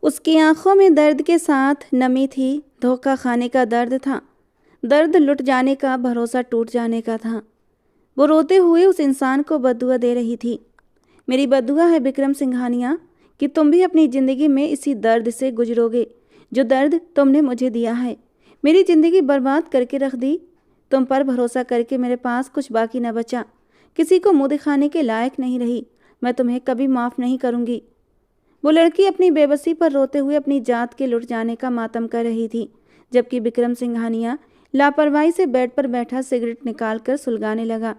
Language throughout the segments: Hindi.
उसकी आंखों में दर्द के साथ नमी थी। धोखा खाने का दर्द था। दर्द लुट जाने का, भरोसा टूट जाने का था। वो रोते हुए उस इंसान को बद्दुआ दे रही थी। मेरी बद्दुआ है विक्रम सिंघानिया कि तुम भी अपनी ज़िंदगी में इसी दर्द से गुजरोगे जो दर्द तुमने मुझे दिया है। मेरी ज़िंदगी बर्बाद करके रख दी। तुम पर भरोसा करके मेरे पास कुछ बाकी न बचा। किसी को मुँह दिखाने के लायक नहीं रही। मैं तुम्हें कभी माफ़ नहीं करूँगी। वो लड़की अपनी बेबसी पर रोते हुए अपनी जात के लुट जाने का मातम कर रही थी, जबकि विक्रम सिंघानिया लापरवाही से बेड पर बैठा सिगरेट निकालकर सुलगाने लगा।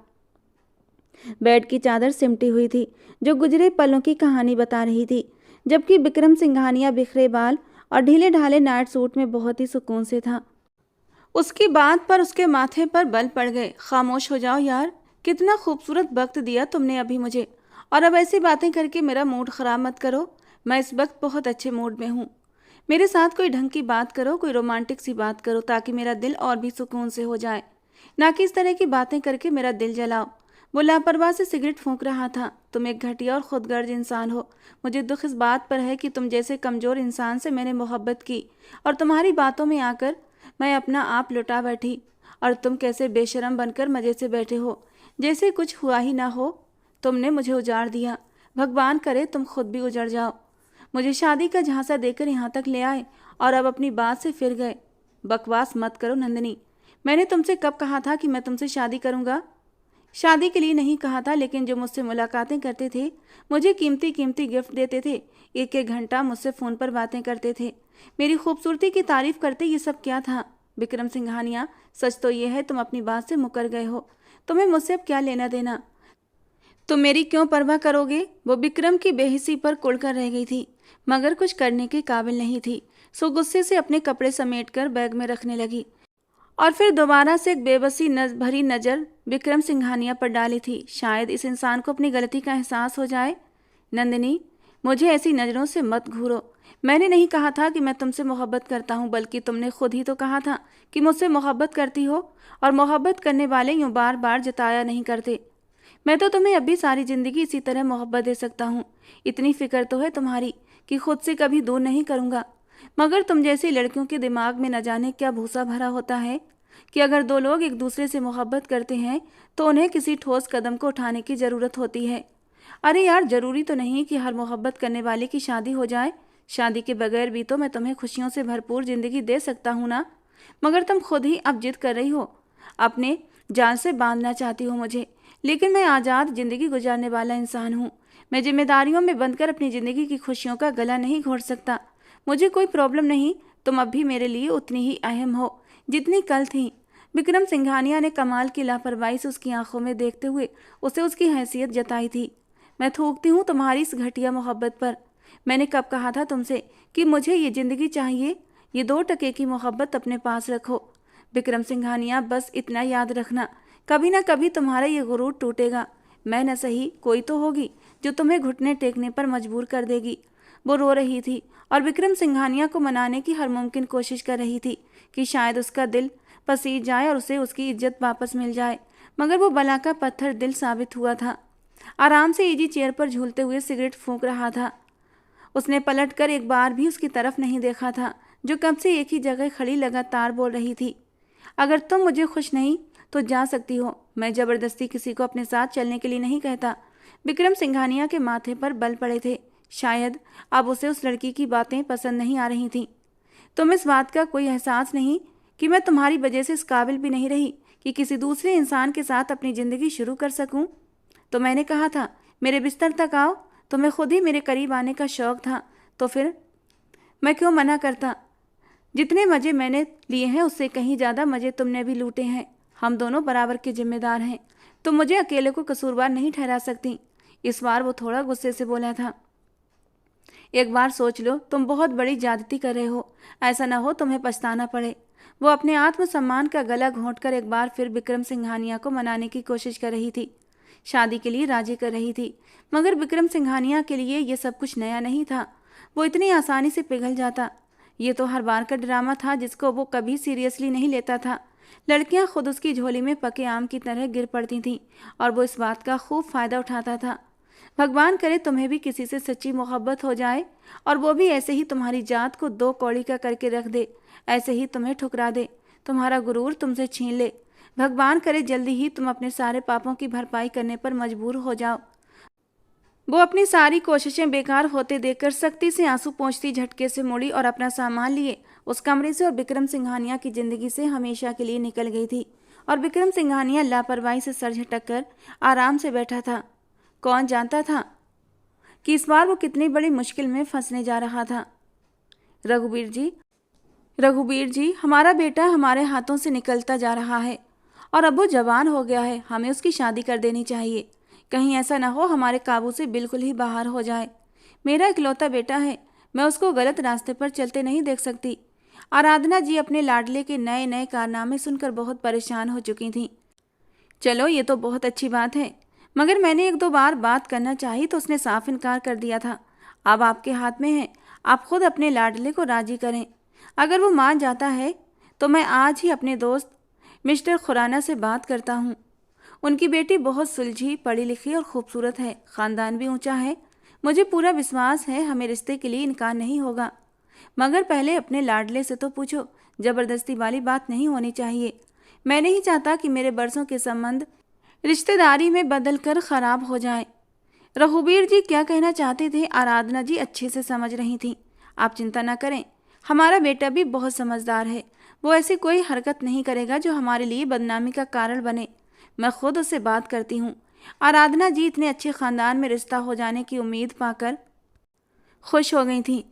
बेड की चादर सिमटी हुई थी, जो गुजरे पलों की कहानी बता रही थी, जबकि विक्रम सिंघानिया बिखरे बाल और ढीले ढाले नाइट सूट में बहुत ही सुकून से था। उसकी बात पर उसके माथे पर बल पड़ गए। खामोश हो जाओ यार, कितना खूबसूरत वक्त दिया तुमने अभी मुझे, और अब ऐसी बातें करके मेरा मूड खराब मत करो। मैं इस वक्त बहुत अच्छे मूड में हूँ। मेरे साथ कोई ढंग की बात करो, कोई रोमांटिक सी बात करो, ताकि मेरा दिल और भी सुकून से हो जाए, ना कि इस तरह की बातें करके मेरा दिल जलाओ। वो लापरवाह से सिगरेट फूंक रहा था। तुम एक घटिया और खुदगर्ज इंसान हो। मुझे दुख इस बात पर है कि तुम जैसे कमज़ोर इंसान से मैंने मोहब्बत की, और तुम्हारी बातों में आकर मैं अपना आप लुटा बैठी, और तुम कैसे बेशरम बनकर मज़े से बैठे हो, जैसे कुछ हुआ ही ना हो। तुमने मुझे उजाड़ दिया। भगवान करे तुम खुद भी उजड़ जाओ। मुझे शादी का झांसा देकर यहाँ तक ले आए और अब अपनी बात से फिर गए। बकवास मत करो नंदिनी। मैंने तुमसे कब कहा था कि मैं तुमसे शादी करूँगा? शादी के लिए नहीं कहा था, लेकिन जो मुझसे मुलाकातें करते थे, मुझे कीमती कीमती गिफ्ट देते थे, एक एक घंटा मुझसे फ़ोन पर बातें करते थे, मेरी खूबसूरती की तारीफ़ करते, ये सब क्या था? विक्रम सिंघानिया, सच तो ये है तुम अपनी बात से मुकर गए हो। तुम्हें मुझसे अब क्या लेना देना? तुम मेरी क्यों परवाह करोगे? वो विक्रम की बेहिसी पर कुड़कर रह गई थी, मगर कुछ करने के काबिल नहीं थी। सो गुस्से से अपने कपड़े समेटकर बैग में रखने लगी, और फिर दोबारा से एक बेबसी भरी नज़र विक्रम सिंघानिया पर डाली थी। शायद इस इंसान को अपनी गलती का एहसास हो जाए। नंदिनी, मुझे ऐसी नज़रों से मत घूरो। मैंने नहीं कहा था कि मैं तुमसे मोहब्बत करता हूँ, बल्कि तुमने खुद ही तो कहा था कि मुझसे मोहब्बत करती हो, और मोहब्बत करने वाले यूँ बार बार जताया नहीं करते। मैं तो तुम्हें अभी सारी ज़िंदगी इसी तरह मोहब्बत दे सकता हूँ। इतनी फिक्र तो है तुम्हारी कि खुद से कभी दूर नहीं करूँगा, मगर तुम जैसी लड़कियों के दिमाग में न जाने क्या भूसा भरा होता है कि अगर दो लोग एक दूसरे से मोहब्बत करते हैं तो उन्हें किसी ठोस कदम को उठाने की ज़रूरत होती है। अरे यार, ज़रूरी तो नहीं कि हर मोहब्बत करने वाले की शादी हो जाए। शादी के बगैर भी तो मैं तुम्हें खुशियों से भरपूर ज़िंदगी दे सकता हूँ ना। मगर तुम खुद ही अब जिद कर रही हो, अपने जान से बांधना चाहती हो मुझे। लेकिन मैं आज़ाद ज़िंदगी गुजारने वाला इंसान हूँ। मैं जिम्मेदारियों में बंधकर अपनी ज़िंदगी की खुशियों का गला नहीं घोट सकता। मुझे कोई प्रॉब्लम नहीं। तुम अब भी मेरे लिए उतनी ही अहम हो जितनी कल थी। विक्रम सिंघानिया ने कमाल की लापरवाही से उसकी आंखों में देखते हुए उसे उसकी हैसियत जताई थी। मैं थूकती हूँ तुम्हारी इस घटिया मोहब्बत पर। मैंने कब कहा था तुमसे कि मुझे ये ज़िंदगी चाहिए? ये 2 टके की मोहब्बत अपने पास रखो। विक्रम सिंघानिया, बस इतना याद रखना, कभी ना कभी तुम्हारा ये गुरूर टूटेगा। मैं न सही, कोई तो होगी जो तुम्हें घुटने टेकने पर मजबूर कर देगी। वो रो रही थी और विक्रम सिंघानिया को मनाने की हर मुमकिन कोशिश कर रही थी कि शायद उसका दिल पसीज जाए और उसे उसकी इज्जत वापस मिल जाए। मगर वो बला का पत्थर दिल साबित हुआ था। आराम से इजी चेयर पर झूलते हुए सिगरेट फूंक रहा था। उसने पलटकर एक बार भी उसकी तरफ नहीं देखा था, जो कब से एक ही जगह खड़ी लगातार बोल रही थी, अगर तुम मुझे खुश नहीं तो जा सकती हो। मैं ज़बरदस्ती किसी को अपने साथ चलने के लिए नहीं कहता। विक्रम सिंघानिया के माथे पर बल पड़े थे। शायद अब उसे उस लड़की की बातें पसंद नहीं आ रही थीं। तुम इस बात का कोई एहसास नहीं कि मैं तुम्हारी वजह से इस काबिल भी नहीं रही कि किसी दूसरे इंसान के साथ अपनी ज़िंदगी शुरू कर सकूं? तो मैंने कहा था मेरे बिस्तर तक आओ। तुम्हें खुद ही मेरे करीब आने का शौक़ था, तो फिर मैं क्यों मना करता? जितने मज़े मैंने लिए हैं उससे कहीं ज़्यादा मज़े तुमने भी लूटे हैं। हम दोनों बराबर के जिम्मेदार हैं। तुम मुझे अकेले को कसूरवार नहीं ठहरा सकती। इस बार वो थोड़ा गुस्से से बोला था। एक बार सोच लो, तुम बहुत बड़ी ज्यादती कर रहे हो। ऐसा ना हो तुम्हें पछताना पड़े। वो अपने आत्मसम्मान का गला घोंटकर एक बार फिर विक्रम सिंघानिया को मनाने की कोशिश कर रही थी, शादी के लिए राजी कर रही थी। मगर विक्रम सिंघानिया के लिए ये सब कुछ नया नहीं था। वो इतनी आसानी से पिघल जाता। ये तो हर बार का ड्रामा था जिसको वो कभी सीरियसली नहीं लेता था। लड़कियां खुद उसकी झोली में पके आम की तरह गिर पड़ती थीं और वो इस बात का खूब फायदा उठाता था। भगवान करे तुम्हें भी किसी से सच्ची मोहब्बत हो जाए और वो भी ऐसे ही तुम्हारी जात को दो कौड़ी का करके रख दे, ऐसे ही तुम्हें ठुकरा दे, तुम्हारा गुरूर तुमसे छीन ले। भगवान करे जल्दी ही तुम अपने सारे पापों की भरपाई करने पर मजबूर हो जाओ। वो अपनी सारी कोशिशें बेकार होते देखकर सख्ती से आंसू पोंछती झटके से मुड़ी और अपना सामान लिए उस कमरे से और विक्रम सिंघानिया की जिंदगी से हमेशा के लिए निकल गई थी। और विक्रम सिंघानिया लापरवाही से सर झटक कर आराम से बैठा था। कौन जानता था कि इस बार वो कितनी बड़ी मुश्किल में फंसने जा रहा था। रघुवीर जी, हमारा बेटा हमारे हाथों से निकलता जा रहा है और अब वो जवान हो गया है, हमें उसकी शादी कर देनी चाहिए। कहीं ऐसा ना हो हमारे काबू से बिल्कुल ही बाहर हो जाए। मेरा इकलौता बेटा है, मैं उसको गलत रास्ते पर चलते नहीं देख सकती। आराधना जी अपने लाडले के नए नए कारनामे सुनकर बहुत परेशान हो चुकी थीं। चलो ये तो बहुत अच्छी बात है, मगर मैंने 1-2 बार बात करना चाही तो उसने साफ इनकार कर दिया था। अब आपके हाथ में है, आप खुद अपने लाडले को राजी करें। अगर वो मान जाता है तो मैं आज ही अपने दोस्त मिस्टर खुराना से बात करता हूँ। उनकी बेटी बहुत सुलझी, पढ़ी लिखी और खूबसूरत है, ख़ानदान भी ऊंचा है। मुझे पूरा विश्वास है हमें रिश्ते के लिए इनकार नहीं होगा, मगर पहले अपने लाडले से तो पूछो। ज़बरदस्ती वाली बात नहीं होनी चाहिए। मैं नहीं चाहता कि मेरे बरसों के संबंध रिश्तेदारी में बदल कर ख़राब हो जाए। रघुवीर जी क्या कहना चाहते थे आराधना जी अच्छे से समझ रही थीं। आप चिंता ना करें, हमारा बेटा भी बहुत समझदार है। वो ऐसी कोई हरकत नहीं करेगा जो हमारे लिए बदनामी का कारण बने। मैं खुद उससे बात करती हूँ। आराधना जी इतने अच्छे ख़ानदान में रिश्ता हो जाने की उम्मीद पाकर खुश हो गई थी।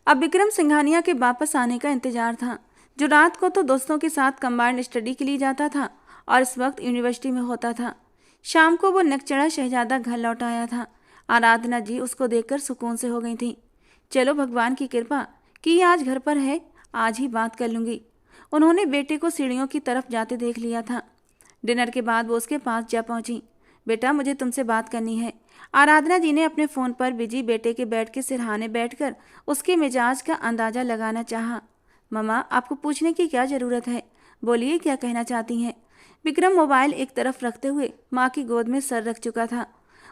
अब विक्रम सिंघानिया के वापस आने का इंतजार था, जो रात को तो दोस्तों के साथ कंबाइंड स्टडी के लिए जाता था और इस वक्त यूनिवर्सिटी में होता था। शाम को वो नकचढ़ा शहजादा घर लौट आया था। आराधना जी उसको देखकर सुकून से हो गई थी। चलो भगवान की कृपा कि ये आज घर पर है, आज ही बात कर लूँगी। उन्होंने बेटे को सीढ़ियों की तरफ जाते देख लिया था। डिनर के बाद वो उसके पास जा पहुंची। बेटा मुझे तुमसे बात करनी है। आराधना जी ने अपने फ़ोन पर बिजी बेटे के बेड के सिरहाने बैठकर उसके मिजाज का अंदाज़ा लगाना चाहा। मम्मा आपको पूछने की क्या ज़रूरत है, बोलिए क्या कहना चाहती हैं। विक्रम मोबाइल एक तरफ रखते हुए माँ की गोद में सर रख चुका था।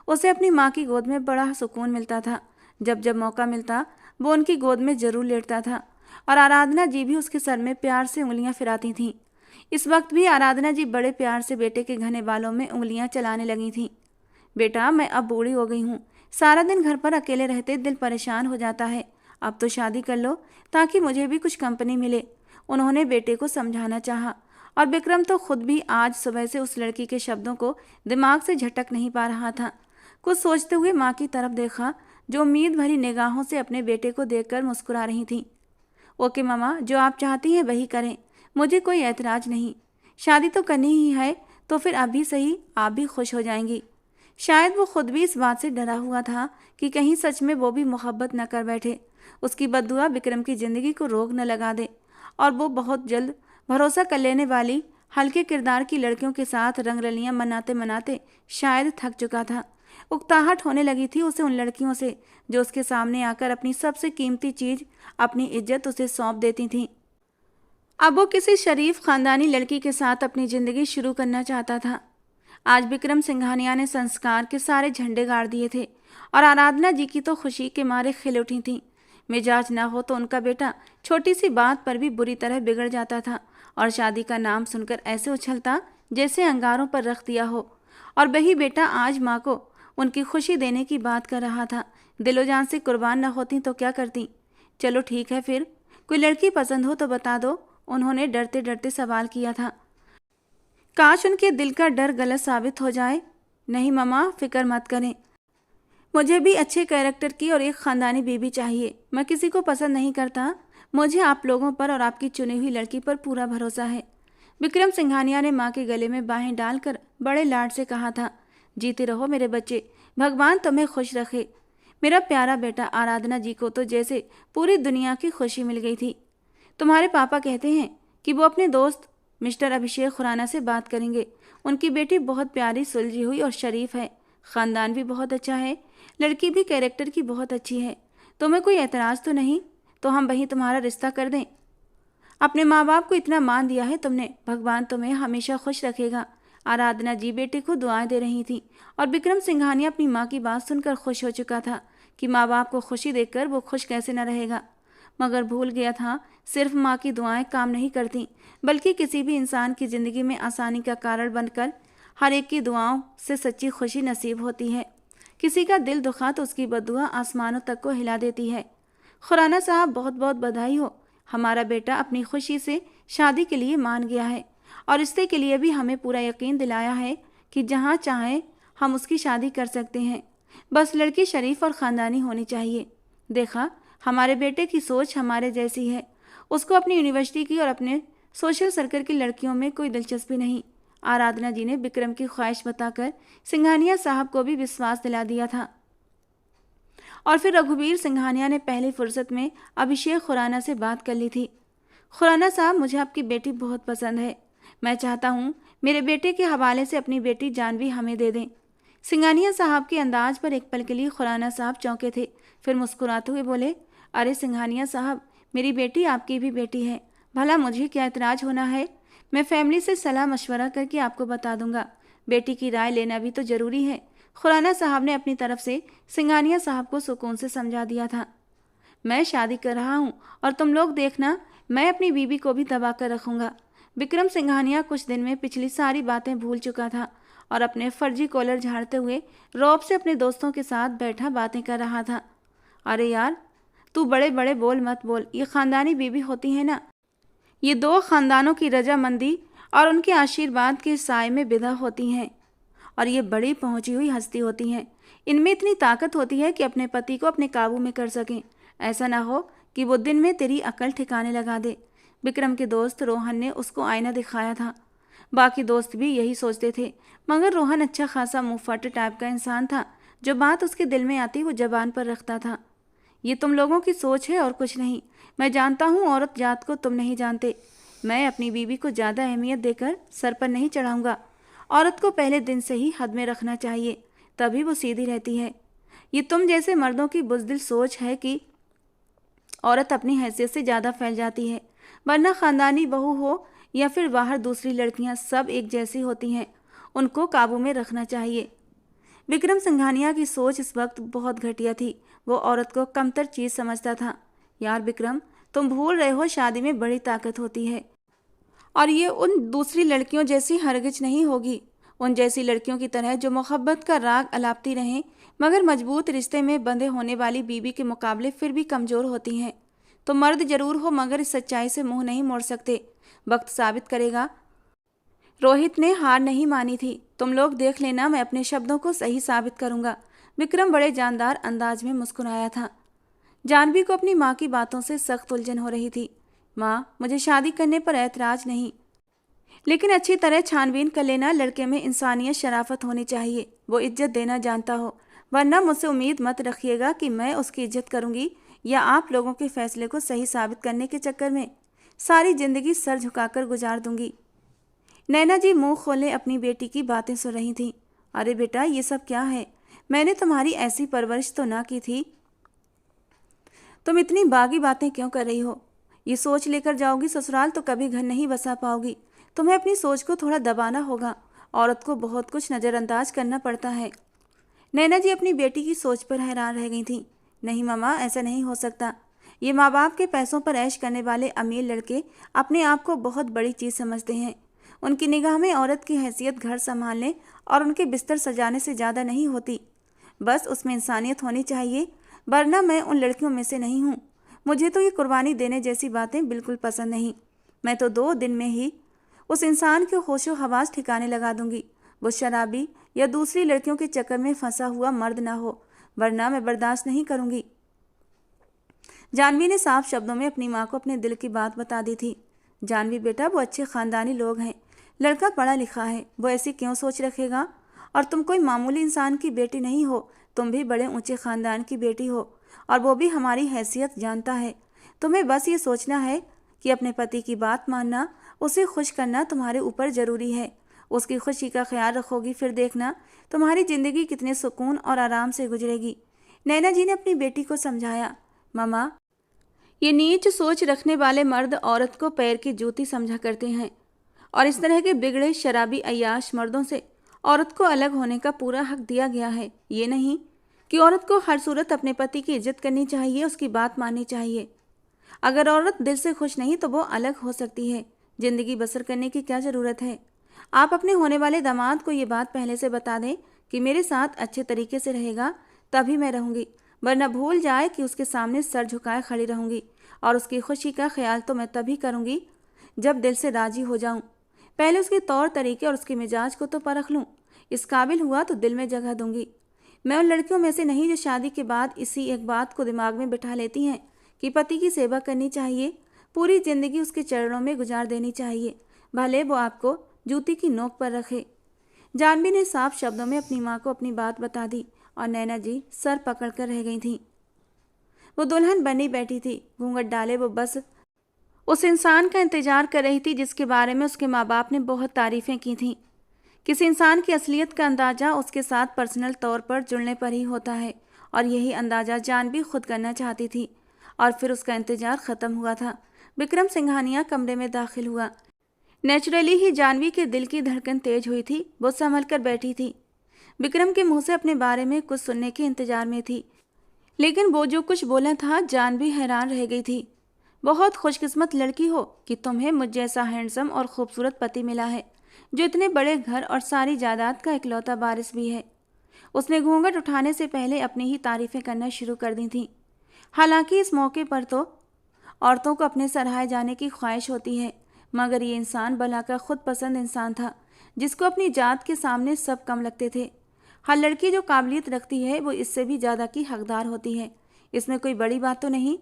उसे अपनी माँ की गोद में बड़ा सुकून मिलता था। जब जब मौका मिलता वो उनकी गोद में ज़रूर लेटता था और आराधना जी भी उसके सर में प्यार से उंगलियां फिराती थीं। इस वक्त भी आराधना जी बड़े प्यार से बेटे के घने बालों में उंगलियां चलाने लगी थीं। बेटा मैं अब बूढ़ी हो गई हूँ, सारा दिन घर पर अकेले रहते दिल परेशान हो जाता है। अब तो शादी कर लो ताकि मुझे भी कुछ कंपनी मिले। उन्होंने बेटे को समझाना चाहा और विक्रम तो खुद भी आज सुबह से उस लड़की के शब्दों को दिमाग से झटक नहीं पा रहा था। कुछ सोचते हुए माँ की तरफ देखा, जो उम्मीद भरी निगाहों से अपने बेटे को देखकर मुस्कुरा रही थी। ओके मामा, जो आप चाहती हैं वही करें, मुझे कोई ऐतराज़ नहीं। शादी तो करनी ही है तो फिर अभी सही आप भी खुश हो जाएंगी। शायद वो खुद भी इस बात से डरा हुआ था कि कहीं सच में वो भी मोहब्बत न कर बैठे, उसकी बद्दुआ विक्रम की ज़िंदगी को रोक न लगा दे और वो बहुत जल्द भरोसा कर लेने वाली हल्के किरदार की लड़कियों के साथ रंगरलियां मनाते मनाते शायद थक चुका था। उकताहट होने लगी थी उसे उन लड़कियों से जो उसके सामने आकर अपनी सबसे कीमती चीज़, अपनी इज्जत उसे सौंप देती थीं। अब वो किसी शरीफ खानदानी लड़की के साथ अपनी ज़िंदगी शुरू करना चाहता था। आज विक्रम सिंघानिया ने संस्कार के सारे झंडे गाड़ दिए थे और आराधना जी की तो खुशी के मारे खिल उठी थीं। मिजाज ना हो तो उनका बेटा छोटी सी बात पर भी बुरी तरह बिगड़ जाता था और शादी का नाम सुनकर ऐसे उछलता जैसे अंगारों पर रख दिया हो। और वही बेटा आज माँ को उनकी खुशी देने की बात कर रहा था। दिलो जान से कुर्बान न होती तो क्या करती। चलो ठीक है, फिर कोई लड़की पसंद हो तो बता दो, उन्होंने डरते डरते सवाल किया था। काश उनके दिल का डर गलत साबित हो जाए। नहीं मम्मा, फिक्र मत करें, मुझे भी अच्छे कैरेक्टर की और एक ख़ानदानी बीवी चाहिए। मैं किसी को पसंद नहीं करता, मुझे आप लोगों पर और आपकी चुनी हुई लड़की पर पूरा भरोसा है। विक्रम सिंघानिया ने माँ के गले में बाहें डालकर बड़े लाड से कहा था। जीते रहो मेरे बच्चे, भगवान तुम्हें खुश रखे। मेरा प्यारा बेटा। आराधना जी को तो जैसे पूरी दुनिया की खुशी मिल गई थी। तुम्हारे पापा कहते हैं कि वो अपने दोस्त मिस्टर अभिषेक खुराना से बात करेंगे। उनकी बेटी बहुत प्यारी, सुलझी हुई और शरीफ है, ख़ानदान भी बहुत अच्छा है, लड़की भी कैरेक्टर की बहुत अच्छी है। तुम्हें कोई एतराज़ तो नहीं तो हम वहीं तुम्हारा रिश्ता कर दें। अपने माँ बाप को इतना मान दिया है तुमने, भगवान तुम्हें हमेशा खुश रखेगा। आराधना जी बेटे को दुआएं दे रही थी और विक्रम सिंघानिया अपनी माँ की बात सुनकर खुश हो चुका था कि माँ बाप को खुशी देखकर वो खुश कैसे न रहेगा। मगर भूल गया था सिर्फ माँ की दुआएं काम नहीं करती, बल्कि किसी भी इंसान की ज़िंदगी में आसानी का कारण बनकर हर एक की दुआओं से सच्ची खुशी नसीब होती है। किसी का दिल दुखा तो उसकी बद्दुआ आसमानों तक को हिला देती है। खुराना साहब, बहुत बहुत बधाई हो। हमारा बेटा अपनी खुशी से शादी के लिए मान गया है और रिश्ते के लिए भी हमें पूरा यकीन दिलाया है कि जहाँ चाहें हम उसकी शादी कर सकते हैं। बस लड़की शरीफ और ख़ानदानी होनी चाहिए। देखा, हमारे बेटे की सोच हमारे जैसी है। उसको अपनी यूनिवर्सिटी की और अपने सोशल सर्कल की लड़कियों में कोई दिलचस्पी नहीं। आराधना जी ने विक्रम की ख्वाहिश बताकर सिंघानिया साहब को भी विश्वास दिला दिया था। और फिर रघुवीर सिंघानिया ने पहली फुर्सत में अभिषेक खुराना से बात कर ली थी। खुराना साहब, मुझे आपकी बेटी बहुत पसंद है। मैं चाहता हूँ मेरे बेटे के हवाले से अपनी बेटी जानवी हमें दे दें। सिंघानिया साहब के अंदाज पर एक पल के लिए खुराना साहब चौंके थे, फिर मुस्कुराते हुए बोले, अरे सिंघानिया साहब, मेरी बेटी आपकी भी बेटी है। भला मुझे क्या एतराज़ होना है? मैं फैमिली से सलाह मशवरा करके आपको बता दूंगा। बेटी की राय लेना भी तो ज़रूरी है। खुराना साहब ने अपनी तरफ से सिंघानिया साहब को सुकून से समझा दिया था। मैं शादी कर रहा हूँ और तुम लोग देखना, मैं अपनी बीबी को भी दबा कर रखूँगा। विक्रम सिंघानिया कुछ दिन में पिछली सारी बातें भूल चुका था और अपने फर्जी कॉलर झाड़ते हुए रौब से अपने दोस्तों के साथ बैठा बातें कर रहा था। अरे यार, तू बड़े बड़े बोल मत बोल। ये ख़ानदानी बीबी होती है ना, ये दो ख़ानदानों की रजामंदी और उनके आशीर्वाद के साए में विदा होती हैं और ये बड़ी पहुंची हुई हस्ती होती हैं। इनमें इतनी ताकत होती है कि अपने पति को अपने काबू में कर सकें। ऐसा ना हो कि वो दिन में तेरी अकल ठिकाने लगा दे। विक्रम के दोस्त रोहन ने उसको आईना दिखाया था। बाकी दोस्त भी यही सोचते थे, मगर रोहन अच्छा खासा मुंहफट टाइप का इंसान था। जो बात उसके दिल में आती वो जबान पर रखता था। ये तुम लोगों की सोच है और कुछ नहीं। मैं जानता हूँ औरत जात को तुम नहीं जानते। मैं अपनी बीवी को ज़्यादा अहमियत देकर सर पर नहीं चढ़ाऊँगा। औरत को पहले दिन से ही हद में रखना चाहिए, तभी वो सीधी रहती है। ये तुम जैसे मर्दों की बुज़दिल सोच है कि औरत अपनी हैसियत से ज़्यादा फैल जाती है, वरना ख़ानदानी बहू हो या फिर बाहर दूसरी लड़कियां सब एक जैसी होती हैं। उनको काबू में रखना चाहिए। विक्रम सिंघानिया की सोच इस वक्त बहुत घटिया थी। वो औरत को कमतर चीज़ समझता था। यार विक्रम, तुम भूल रहे हो शादी में बड़ी ताकत होती है और ये उन दूसरी लड़कियों जैसी हरगिज नहीं होगी। उन जैसी लड़कियों की तरह जो मोहब्बत का राग अलापती रहें, मगर मजबूत रिश्ते में बंधे होने वाली बीवी के मुकाबले फिर भी कमज़ोर होती हैं। तो मर्द जरूर हो, मगर इस सच्चाई से मुंह नहीं मोड़ सकते। वक्त साबित करेगा। रोहित ने हार नहीं मानी थी। तुम लोग देख लेना, मैं अपने शब्दों को सही साबित करूंगा। विक्रम बड़े जानदार अंदाज में मुस्कुराया था। जानवी को अपनी माँ की बातों से सख्त उलझन हो रही थी। माँ, मुझे शादी करने पर ऐतराज नहीं, लेकिन अच्छी तरह छानबीन कर लेना। लड़के में इंसानियत शराफत होनी चाहिए, वो इज्जत देना जानता हो, वरना मुझसे उम्मीद मत रखिएगा कि मैं उसकी इज्जत करूंगी या आप लोगों के फैसले को सही साबित करने के चक्कर में सारी जिंदगी सर झुकाकर गुजार दूंगी। नैना जी मुंह खोले अपनी बेटी की बातें सुन रही थीं। अरे बेटा, ये सब क्या है? मैंने तुम्हारी ऐसी परवरिश तो ना की थी। तुम इतनी बागी बातें क्यों कर रही हो? ये सोच लेकर जाओगी ससुराल तो कभी घर नहीं बसा पाओगी। तुम्हें अपनी सोच को थोड़ा दबाना होगा। औरत को बहुत कुछ नज़रअंदाज करना पड़ता है। नैना जी अपनी बेटी की सोच पर हैरान रह गई थीं। नहीं मामा, ऐसा नहीं हो सकता। ये माँ बाप के पैसों पर ऐश करने वाले अमीर लड़के अपने आप को बहुत बड़ी चीज़ समझते हैं। उनकी निगाह में औरत की हैसियत घर संभालने और उनके बिस्तर सजाने से ज़्यादा नहीं होती। बस उसमें इंसानियत होनी चाहिए, वरना मैं उन लड़कियों में से नहीं हूँ। मुझे तो ये कुर्बानी देने जैसी बातें बिल्कुल पसंद नहीं। मैं तो 2 दिन में ही उस इंसान के होशो हवास ठिकाने लगा दूंगी। वो शराबी या दूसरी लड़कियों के चक्कर में फंसा हुआ मर्द ना हो, वरना मैं बर्दाश्त नहीं करूँगी। जानवी ने साफ शब्दों में अपनी माँ को अपने दिल की बात बता दी थी। जानवी बेटा, वो अच्छे ख़ानदानी लोग हैं, लड़का पढ़ा लिखा है, वो ऐसी क्यों सोच रखेगा? और तुम कोई मामूली इंसान की बेटी नहीं हो, तुम भी बड़े ऊंचे ख़ानदान की बेटी हो, और वो भी हमारी हैसियत जानता है। तुम्हें बस ये सोचना है कि अपने पति की बात मानना, उसे खुश करना तुम्हारे ऊपर ज़रूरी है। उसकी खुशी का ख्याल रखोगी, फिर देखना तुम्हारी ज़िंदगी कितने सुकून और आराम से गुजरेगी। नैना जी ने अपनी बेटी को समझाया। मामा, ये नीच सोच रखने वाले मर्द औरत को पैर की जूती समझा करते हैं और इस तरह के बिगड़े शराबी अय्याश मर्दों से औरत को अलग होने का पूरा हक दिया गया है। ये नहीं कि औरत को हर सूरत अपने पति की इज्जत करनी चाहिए, उसकी बात माननी चाहिए। अगर औरत दिल से खुश नहीं तो वो अलग हो सकती है। जिंदगी बसर करने की क्या ज़रूरत है? आप अपने होने वाले दामाद को ये बात पहले से बता दें कि मेरे साथ अच्छे तरीके से रहेगा तभी मैं रहूँगी, वरना भूल जाए कि उसके सामने सर झुकाए खड़ी रहूँगी और उसकी खुशी का ख्याल तो मैं तभी करूँगी जब दिल से राजी हो जाऊँ। पहले उसके तौर तरीके और उसके मिजाज को तो परख लूँ, इस काबिल हुआ तो दिल में जगह दूंगी। मैं उन लड़कियों में से नहीं जो शादी के बाद इसी एक बात को दिमाग में बिठा लेती हैं कि पति की सेवा करनी चाहिए, पूरी जिंदगी उसके चरणों में गुजार देनी चाहिए, भले वो आपको जूती की नोक पर रखे। जानवी ने साफ शब्दों में अपनी माँ को अपनी बात बता दी और नैना जी सर पकड़कर रह गई थीं। वो दुल्हन बनी बैठी थी, घूंघट डाले वो बस उस इंसान का इंतजार कर रही थी जिसके बारे में उसके माँ बाप ने बहुत तारीफें की थीं। किसी इंसान की असलियत का अंदाज़ा उसके साथ पर्सनल तौर पर जुड़ने पर ही होता है, और यही अंदाज़ा जानवी खुद करना चाहती थी। और फिर उसका इंतजार ख़त्म हुआ था। विक्रम सिंघानिया कमरे में दाखिल हुआ। नेचुरली ही जानवी के दिल की धड़कन तेज हुई थी। वो संभल कर बैठी थी, विक्रम के मुंह से अपने बारे में कुछ सुनने के इंतजार में थी। लेकिन वो जो कुछ बोला था, जानवी हैरान रह गई थी। बहुत खुशकिस्मत लड़की हो कि तुम्हें मुझ जैसा हैंडसम और खूबसूरत पति मिला है, जो इतने बड़े घर और सारी जायदाद का इकलौता वारिस भी है। उसने घूंघट उठाने से पहले अपनी ही तारीफें करना शुरू कर दी थी। हालांकि इस मौके पर तो औरतों को अपने सराहे जाने की ख्वाहिश होती है, मगर ये इंसान भला का खुद पसंद इंसान था, जिसको अपनी जात के सामने सब कम लगते थे। हर लड़की जो काबिलियत रखती है वो इससे भी ज़्यादा की हकदार होती है। इसमें कोई बड़ी बात तो नहीं।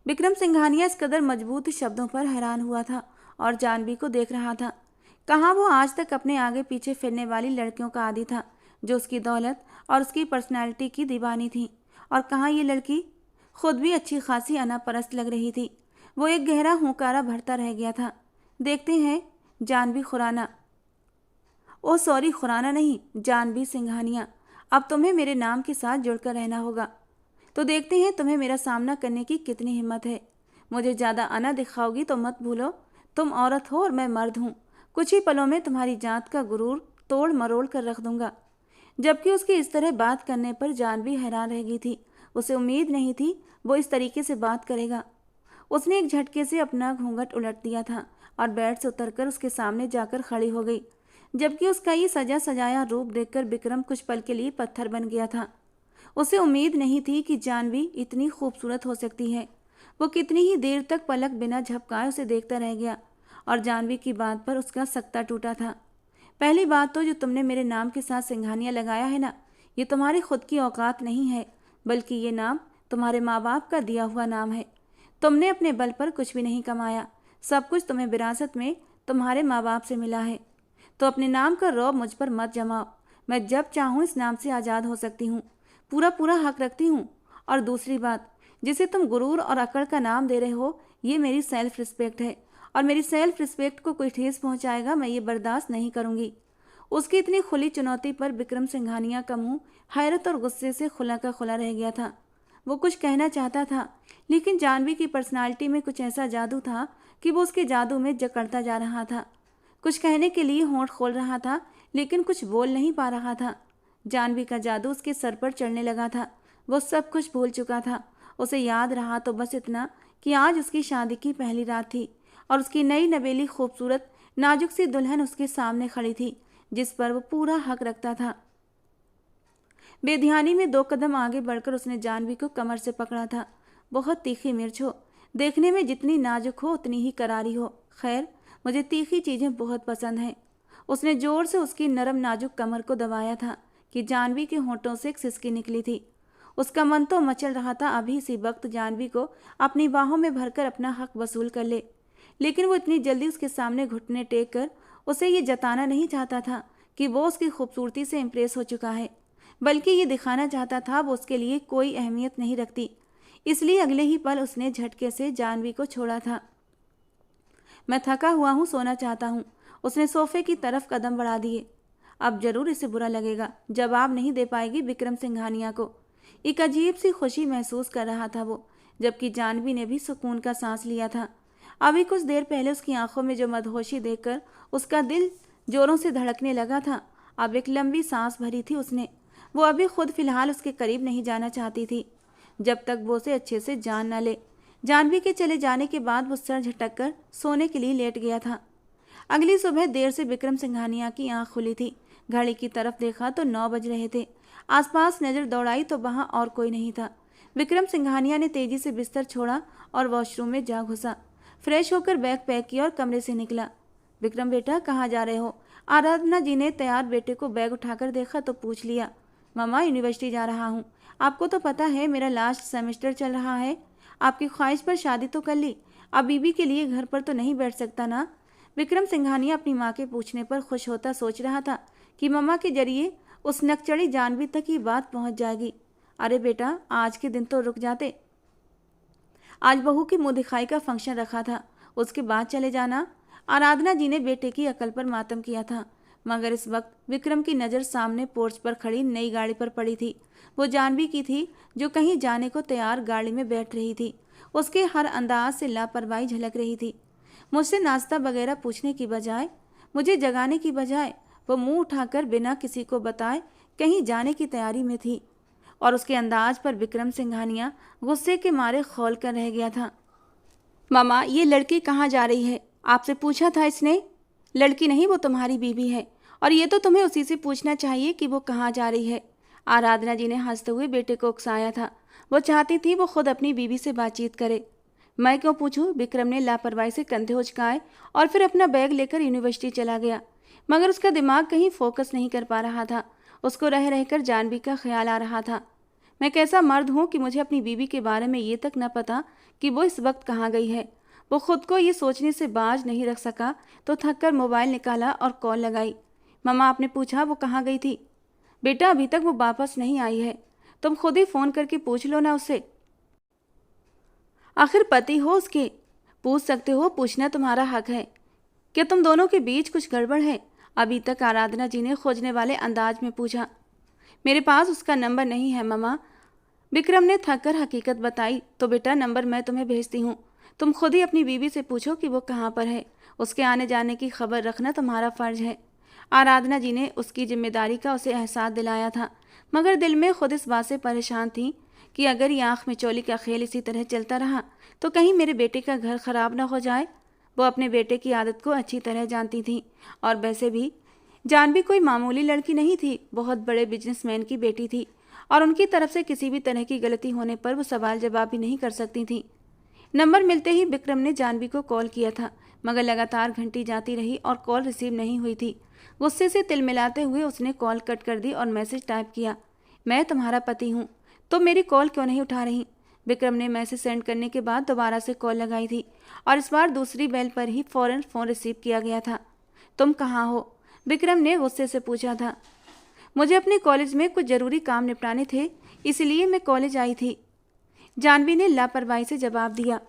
विक्रम सिंघानिया इस कदर मजबूत शब्दों पर हैरान हुआ था और जानवी को देख रहा था। कहाँ वो आज तक अपने आगे पीछे फिरने वाली लड़कियों का आदी था, जो उसकी दौलत और उसकी पर्सनैलिटी की दीवानी थी, और कहाँ ये लड़की खुद भी अच्छी खासी अनापरस्त लग रही थी। वो एक गहरा हुंकारा भरता रह गया था। देखते हैं जानवी खुराना, ओ सॉरी खुराना नहीं, जानवी सिंघानिया, अब तुम्हें मेरे नाम के साथ जुड़कर रहना होगा। तो देखते हैं तुम्हें मेरा सामना करने की कितनी हिम्मत है। मुझे ज़्यादा अना दिखाओगी तो मत भूलो तुम औरत हो और मैं मर्द हूँ। कुछ ही पलों में तुम्हारी जात का गुरूर तोड़ मरोड़ कर रख दूंगा। जबकि उसके इस तरह बात करने पर जानवी हैरान रह गई थी। उसे उम्मीद नहीं थी वो इस तरीके से बात करेगा। उसने एक झटके से अपना घूंघट उलट दिया था और बेड से उतरकर उसके सामने जाकर खड़ी हो गई, जबकि उसका ये सजा सजाया रूप देखकर विक्रम कुछ पल के लिए पत्थर बन गया था। उसे उम्मीद नहीं थी कि जानवी इतनी खूबसूरत हो सकती है। वो कितनी ही देर तक पलक बिना झपकाए उसे देखता रह गया और जानवी की बात पर उसका सकता टूटा था। पहली बात तो जो तुमने मेरे नाम के साथ सिंघानिया लगाया है ना, ये तुम्हारी खुद की औकात नहीं है, बल्कि ये नाम तुम्हारे माँ बाप का दिया हुआ नाम है। तुमने अपने बल पर कुछ भी नहीं कमाया, सब कुछ तुम्हें विरासत में तुम्हारे माँ बाप से मिला है। तो अपने नाम का रौब मुझ पर मत जमाओ। मैं जब चाहूँ इस नाम से आज़ाद हो सकती हूँ, पूरा पूरा हक रखती हूँ। और दूसरी बात, जिसे तुम गुरूर और अकड़ का नाम दे रहे हो, ये मेरी सेल्फ रिस्पेक्ट है, और मेरी सेल्फ रिस्पेक्ट को कोई ठेस पहुँचाएगा मैं ये बर्दाश्त नहीं करूँगी। उसकी इतनी खुली चुनौती पर विक्रम सिंघानिया का मुँह हैरत और गुस्से से खुला का खुला रह गया था। वो कुछ कहना चाहता था, लेकिन जानवी की पर्सनालिटी में कुछ ऐसा जादू था कि वो उसके जादू में जकड़ता जा रहा था। कुछ कहने के लिए होंठ खोल रहा था, लेकिन कुछ बोल नहीं पा रहा था। जानवी का जादू उसके सर पर चढ़ने लगा था। वो सब कुछ भूल चुका था। उसे याद रहा तो बस इतना कि आज उसकी शादी की पहली रात थी और उसकी नई नवेली खूबसूरत नाजुक सी दुल्हन उसके सामने खड़ी थी, जिस पर वो पूरा हक रखता था। बेध्यानी में 2 कदम आगे बढ़कर उसने जानवी को कमर से पकड़ा था। बहुत तीखी मिर्च हो, देखने में जितनी नाजुक हो उतनी ही करारी हो। खैर, मुझे तीखी चीज़ें बहुत पसंद हैं। उसने जोर से उसकी नरम नाजुक कमर को दबाया था कि जानवी के होंठों से एक सिसकी निकली थी। उसका मन तो मचल रहा था अभी इसी वक्त जानवी को अपनी बाहों में भरकर अपना हक वसूल कर ले, लेकिन वो इतनी जल्दी उसके सामने घुटने टेक कर उसे ये जताना नहीं चाहता था कि वो उसकी खूबसूरती से इम्प्रेस हो चुका है, बल्कि ये दिखाना चाहता था वो उसके लिए कोई अहमियत नहीं रखती। इसलिए अगले ही पल उसने झटके से जानवी को छोड़ा था। मैं थका हुआ हूँ, सोना चाहता हूँ। उसने सोफे की तरफ कदम बढ़ा दिए। अब जरूर इसे बुरा लगेगा, जवाब नहीं दे पाएगी विक्रम सिंघानिया को। एक अजीब सी खुशी महसूस कर रहा था वो, जबकि जानवी ने भी सुकून का सांस लिया था। अभी कुछ देर पहले उसकी आंखों में जो मदहोशी देखकर उसका दिल जोरों से धड़कने लगा था, अब एक लंबी सांस भरी थी उसने। वो अभी खुद फिलहाल उसके करीब नहीं जाना चाहती थी, जब तक वो उसे अच्छे से जान न ले। जानवी के चले जाने के बाद वो सर झटक कर सोने के लिए लेट गया था। अगली सुबह देर से विक्रम सिंघानिया की आंख खुली थी। घड़ी की तरफ देखा तो 9 बज रहे थे। आसपास नजर दौड़ाई तो वहां और कोई नहीं था। विक्रम सिंघानिया ने तेजी से बिस्तर छोड़ा और वॉशरूम में जा घुसा। फ्रेश होकर बैग पैक किया और कमरे से निकला। विक्रम बेटा, कहाँ जा रहे हो? आराधना जी ने तैयार बेटे को बैग उठाकर देखा तो पूछ लिया। मामा, यूनिवर्सिटी जा रहा हूँ। आपको तो पता है मेरा लास्ट सेमेस्टर चल रहा है। आपकी ख्वाहिश पर शादी तो कर ली, अब बीबी के लिए घर पर तो नहीं बैठ सकता ना। विक्रम सिंघानिया अपनी माँ के पूछने पर खुश होता सोच रहा था कि मम्मा के जरिए उस नकचड़ी जानवी तक ये बात पहुंच जाएगी। अरे बेटा, आज के दिन तो रुक जाते। आज बहू की मुंह दिखाई का फंक्शन रखा था, उसके बाद चले जाना। आराधना जी ने बेटे की अकल पर मातम किया था, मगर इस वक्त विक्रम की नज़र सामने पोर्च पर खड़ी नई गाड़ी पर पड़ी थी। वो जानवी की थी, जो कहीं जाने को तैयार गाड़ी में बैठ रही थी। उसके हर अंदाज से लापरवाही झलक रही थी। मुझसे नाश्ता वगैरह पूछने की बजाय, मुझे जगाने की बजाय वो मुंह उठाकर बिना किसी को बताए कहीं जाने की तैयारी में थी। और उसके अंदाज पर विक्रम सिंघानिया गुस्से के मारे खौल कर रह गया था। मामा, ये लड़की कहाँ जा रही है? आपसे पूछा था इसने? लड़की नहीं, वो तुम्हारी बीवी है, और ये तो तुम्हें उसी से पूछना चाहिए कि वो कहाँ जा रही है। आराधना जी ने हंसते हुए बेटे को उकसाया था। वो चाहती थी वो खुद अपनी बीवी से बातचीत करे। मैं क्यों पूछूं? विक्रम ने लापरवाही से कंधे उचकाए और फिर अपना बैग लेकर यूनिवर्सिटी चला गया। मगर उसका दिमाग कहीं फोकस नहीं कर पा रहा था। उसको रह रहकर जानवी का ख्याल आ रहा था। मैं कैसा मर्द हूँ कि मुझे अपनी बीवी के बारे में ये तक न पता कि वो इस वक्त कहाँ गई है। वो खुद को ये सोचने से बाज नहीं रख सका तो थक कर मोबाइल निकाला और कॉल लगाई। मम्मा, आपने पूछा वो कहाँ गई थी? बेटा, अभी तक वो वापस नहीं आई है। तुम खुद ही फ़ोन करके पूछ लो ना उससे। आखिर पति हो उसके, पूछ सकते हो, पूछना तुम्हारा हक है। क्या तुम दोनों के बीच कुछ गड़बड़ है? अभी तक आराधना जी ने खोजने वाले अंदाज में पूछा। मेरे पास उसका नंबर नहीं है मम्मा, विक्रम ने थक कर हकीकत बताई। तो बेटा, नंबर मैं तुम्हें भेजती हूँ। तुम खुद ही अपनी बीवी से पूछो कि वो कहाँ पर है। उसके आने जाने की खबर रखना तुम्हारा फर्ज है। आराधना जी ने उसकी जिम्मेदारी का उसे एहसास दिलाया था, मगर दिल में खुद इस बात से परेशान थी कि अगर ये आँख में चोली का खेल इसी तरह चलता रहा तो कहीं मेरे बेटे का घर खराब ना हो जाए। वो अपने बेटे की आदत को अच्छी तरह जानती थी, और वैसे भी जानवी कोई मामूली लड़की नहीं थी, बहुत बड़े बिजनेसमैन की बेटी थी, और उनकी तरफ से किसी भी तरह की गलती होने पर वो सवाल जवाब भी नहीं कर सकती थी। नंबर मिलते ही विक्रम ने जानवी को कॉल किया था, मगर लगातार घंटी जाती रही और कॉल रिसीव नहीं हुई थी। गुस्से से तिलमिलाते हुए उसने कॉल कट कर दी और मैसेज टाइप किया। मैं तुम्हारा पति हूँ, तो मेरी कॉल क्यों नहीं उठा रही? विक्रम ने मैसेज सेंड करने के बाद दोबारा से कॉल लगाई थी, और इस बार दूसरी बेल पर ही फौरन फ़ोन रिसीव किया गया था। तुम कहाँ हो? विक्रम ने गुस्से से पूछा था। मुझे अपने कॉलेज में कुछ ज़रूरी काम निपटाने थे, इसलिए मैं कॉलेज आई थी, जानवी ने लापरवाही से जवाब दिया।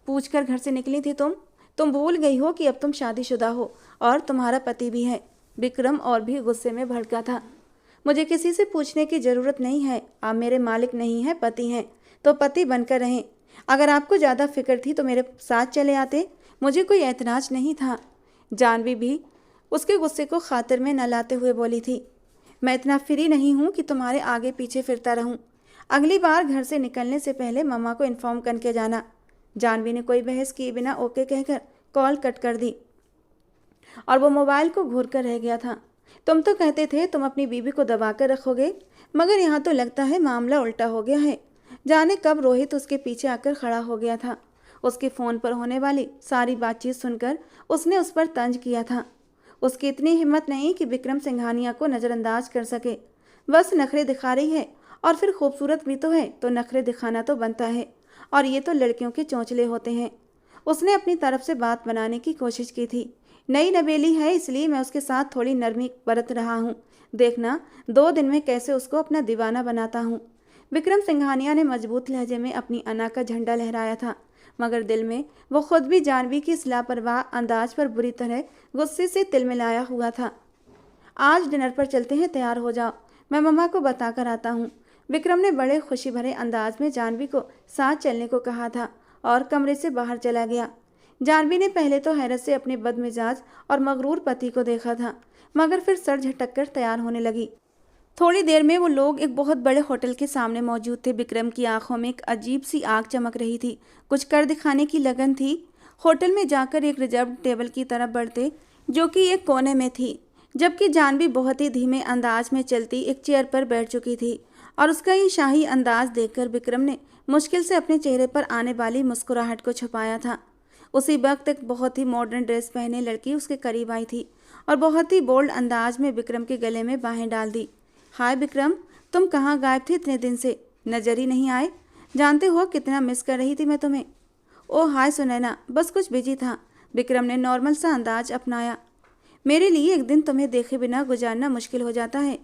पूछकर घर से निकली थी तुम भूल गई हो कि अब तुम शादीशुदा हो और तुम्हारा पति भी है। विक्रम और भी गुस्से में भड़का था। मुझे किसी से पूछने की ज़रूरत नहीं है, आप मेरे मालिक नहीं हैं, पति हैं, तो पति बनकर रहें। अगर आपको ज़्यादा फिक्र थी तो मेरे साथ चले आते, मुझे कोई ऐतराज़ नहीं था। जानवी भी उसके गुस्से को खातिर में न लाते हुए बोली थी। मैं इतना फ्री नहीं हूँ कि तुम्हारे आगे पीछे फिरता रहूँ। अगली बार घर से निकलने से पहले मम्मा को इन्फॉर्म करके जाना। जानवी ने कोई बहस किए बिना ओके कहकर कॉल कट कर दी, और वो मोबाइल को घूर कर रह गया था। तुम तो कहते थे तुम अपनी बीवी को दबा कर रखोगे, मगर यहाँ तो लगता है मामला उल्टा हो गया है। जाने कब रोहित उसके पीछे आकर खड़ा हो गया था। उसके फ़ोन पर होने वाली सारी बातचीत सुनकर उसने उस पर तंज किया था। उसकी इतनी हिम्मत नहीं कि विक्रम सिंघानिया को नज़रअंदाज कर सके। बस नखरे दिखा रही है, और फिर खूबसूरत भी तो है, तो नखरे दिखाना तो बनता है, और ये तो लड़कियों के चौंचले होते हैं। उसने अपनी तरफ से बात बनाने की कोशिश की थी। नई नवेली है, इसलिए मैं उसके साथ थोड़ी नरमी बरत रहा हूँ। देखना 2 दिन में कैसे उसको अपना दीवाना बनाता हूँ। विक्रम सिंघानिया ने मजबूत लहजे में अपनी अना का झंडा लहराया था, मगर दिल में वो खुद भी जानवी की इस लापरवाह अंदाज पर बुरी तरह गुस्से से तिलमिलाया हुआ था। आज डिनर पर चलते हैं, तैयार हो जाओ, मैं मम्मा को बता कर आता हूँ। विक्रम ने बड़े खुशी भरे अंदाज में जानवी को साथ चलने को कहा था और कमरे से बाहर चला गया। जानवी ने पहले तो हैरत से अपने बदमिजाज और मगरूर पति को देखा था, मगर फिर सर झटक कर तैयार होने लगी। थोड़ी देर में वो लोग एक बहुत बड़े होटल के सामने मौजूद थे। विक्रम की आंखों में एक अजीब सी आग चमक रही थी, कुछ कर दिखाने की लगन थी। होटल में जाकर एक रिजर्व टेबल की तरफ बढ़ते, जो कि एक कोने में थी, जबकि जानवी बहुत ही धीमे अंदाज में चलती एक चेयर पर बैठ चुकी थी। और उसका ये शाही अंदाज देखकर विक्रम ने मुश्किल से अपने चेहरे पर आने वाली मुस्कुराहट को छुपाया था। उसी वक्त एक बहुत ही मॉडर्न ड्रेस पहने लड़की उसके करीब आई थी और बहुत ही बोल्ड अंदाज में विक्रम के गले में बाहें डाल दी। हाय विक्रम, तुम कहाँ गायब थे इतने दिन से? नजर ही नहीं आए। जानते हो कितना मिस कर रही थी मैं तुम्हें। ओह हाय सुनैना, बस कुछ बिजी था। विक्रम ने नॉर्मल सा अंदाज अपनाया। मेरे लिए एक दिन तुम्हें देखे बिना गुजारना मुश्किल हो जाता है,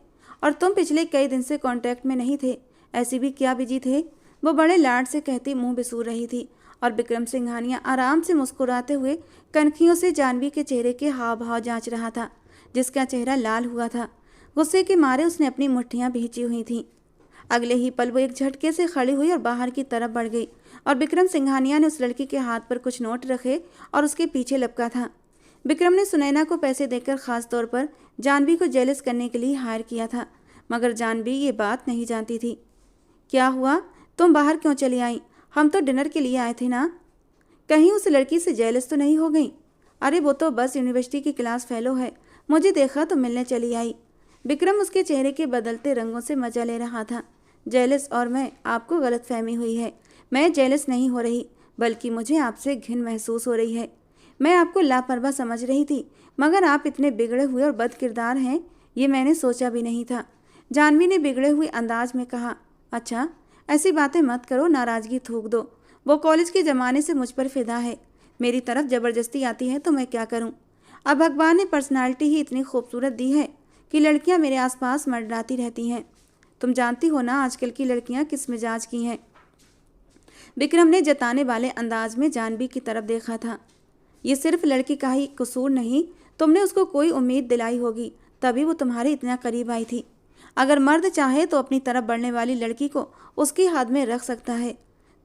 और तुम पिछले कई दिन से कांटेक्ट में नहीं थे। ऐसी भी क्या बिजी थे? वो बड़े लाड से कहती मुंह बिसूर रही थी, और विक्रम सिंघानिया आराम से मुस्कुराते हुए कनखियों से जानवी के चेहरे के हाव भाव जांच रहा था, जिसका चेहरा लाल हुआ था। गुस्से के मारे उसने अपनी मुट्ठियां भींची हुई थीं। अगले ही पल वो एक झटके से खड़ी हुई और बाहर की तरफ बढ़ गई, और विक्रम सिंघानिया ने उस लड़की के हाथ पर कुछ नोट रखे और उसके पीछे लपका था। विक्रम ने सुनैना को पैसे देकर खास तौर पर जानवी को जेलस करने के लिए हायर किया था, मगर जानवी ये बात नहीं जानती थी। क्या हुआ, तुम बाहर क्यों चली आई? हम तो डिनर के लिए आए थे ना। कहीं उस लड़की से जेलस तो नहीं हो गई? अरे वो तो बस यूनिवर्सिटी की क्लास फेलो है, मुझे देखा तो मिलने चली आई। विक्रम उसके चेहरे के बदलते रंगों से मजा ले रहा था। जेलस और मैं, आपको गलतफहमी हुई है। मैं जेलस नहीं हो रही, बल्कि मुझे आपसे घिन महसूस हो रही है। मैं आपको लापरवाह समझ रही थी, मगर आप इतने बिगड़े हुए और बदकिरदार हैं, ये मैंने सोचा भी नहीं था। जानवी ने बिगड़े हुए अंदाज में कहा। अच्छा, ऐसी बातें मत करो, नाराज़गी थूक दो। वो कॉलेज के ज़माने से मुझ पर फिदा है। मेरी तरफ ज़बरदस्ती आती है तो मैं क्या करूं? अब भगवान ने पर्सनालिटी ही इतनी खूबसूरत दी है कि लड़कियां मेरे आसपास मंडराती रहती हैं। तुम जानती हो ना आजकल की लड़कियां किस मिजाज की हैं। विक्रम ने जताने वाले अंदाज में जानवी की तरफ देखा था। ये सिर्फ लड़की का ही कसूर नहीं, तुमने उसको कोई उम्मीद दिलाई होगी, तभी वो तुम्हारे इतना करीब आई थी। अगर मर्द चाहे तो अपनी तरफ बढ़ने वाली लड़की को उसकी हद में रख सकता है।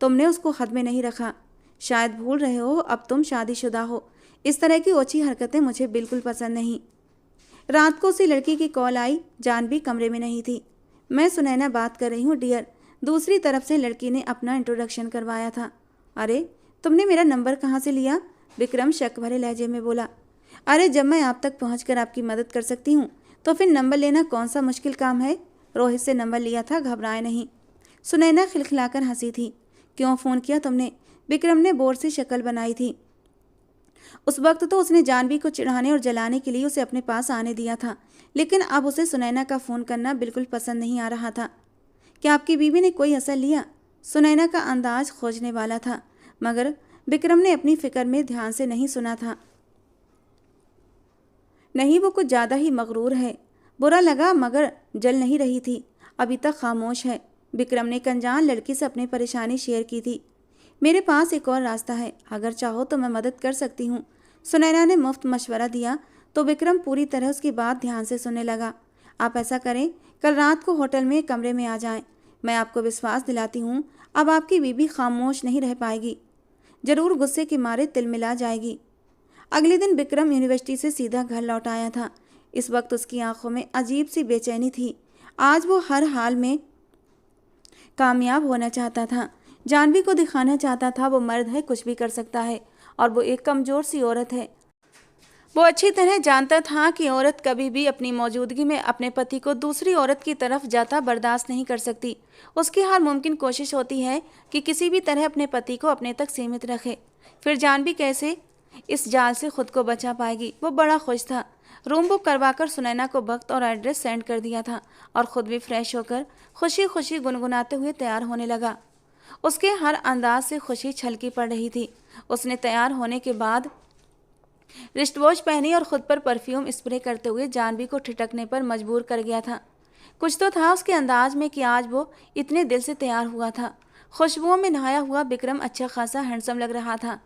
तुमने उसको हद में नहीं रखा। शायद भूल रहे हो, अब तुम शादीशुदा हो। इस तरह की ओछी हरकतें मुझे बिल्कुल पसंद नहीं। रात को उसी लड़की की कॉल आई। जानवी कमरे में नहीं थी। मैं सुनैना बात कर रही हूँ डियर। दूसरी तरफ से लड़की ने अपना इंट्रोडक्शन करवाया था। अरे, तुमने मेरा नंबर कहाँ से लिया? विक्रम शक भरे लहजे में बोला। अरे, जब मैं आप तक पहुँचकर आपकी मदद कर सकती हूँ तो फिर नंबर लेना कौन सा मुश्किल काम है। रोहित से नंबर लिया था, घबराए नहीं। सुनैना खिलखिलाकर हंसी थी। क्यों फ़ोन किया तुमने? विक्रम ने बोर से शक्ल बनाई थी। उस वक्त तो उसने जानवी को चिढ़ाने और जलाने के लिए उसे अपने पास आने दिया था, लेकिन अब उसे सुनैना का फ़ोन करना बिल्कुल पसंद नहीं आ रहा था। क्या आपकी बीवी ने कोई असर लिया? सुनैना का अंदाज खोजने वाला था, मगर विक्रम ने अपनी फिक्र में ध्यान से नहीं सुना था। नहीं, वो कुछ ज़्यादा ही मगरूर है। बुरा लगा, मगर जल नहीं रही थी। अभी तक खामोश है। विक्रम ने कनजान लड़की से अपनी परेशानी शेयर की थी। मेरे पास एक और रास्ता है, अगर चाहो तो मैं मदद कर सकती हूँ। सुनैना ने मुफ्त मशवरा दिया तो विक्रम पूरी तरह उसकी बात ध्यान से सुनने लगा। आप ऐसा करें, कल रात को होटल में कमरे में आ जाएं। मैं आपको विश्वास दिलाती हूँ, अब आपकी बीवी खामोश नहीं रह पाएगी। जरूर गुस्से के मारे तिलमिला जाएगी। अगले दिन विक्रम यूनिवर्सिटी से सीधा घर लौट आया था। इस वक्त उसकी आंखों में अजीब सी बेचैनी थी। आज वो हर हाल में कामयाब होना चाहता था। जानवी को दिखाना चाहता था वो मर्द है, कुछ भी कर सकता है, और वो एक कमज़ोर सी औरत है। वो अच्छी तरह जानता था कि औरत कभी भी अपनी मौजूदगी में अपने पति को दूसरी औरत की तरफ जाता बर्दाश्त नहीं कर सकती। उसकी हर मुमकिन कोशिश होती है कि किसी भी तरह अपने पति को अपने तक सीमित रखे। फिर जानवी कैसे इस जाल से खुद को बचा पाएगी? वो बड़ा खुश था। रूम बुक करवाकर सुनैना को वक्त और एड्रेस सेंड कर दिया था, और ख़ुद भी फ्रेश होकर खुशी खुशी गुनगुनाते हुए तैयार होने लगा। उसके हर अंदाज से खुशी छलकी पड़ रही थी। उसने तैयार होने के बाद रिस्ट वॉच पहनी और ख़ुद पर परफ्यूम स्प्रे करते हुए जानवी को ठिठकने पर मजबूर कर गया था। कुछ तो था उसके अंदाज में कि आज वो इतने दिल से तैयार हुआ था। खुशबुओं में नहाया हुआ विक्रम अच्छा खासा हैंडसम लग रहा था।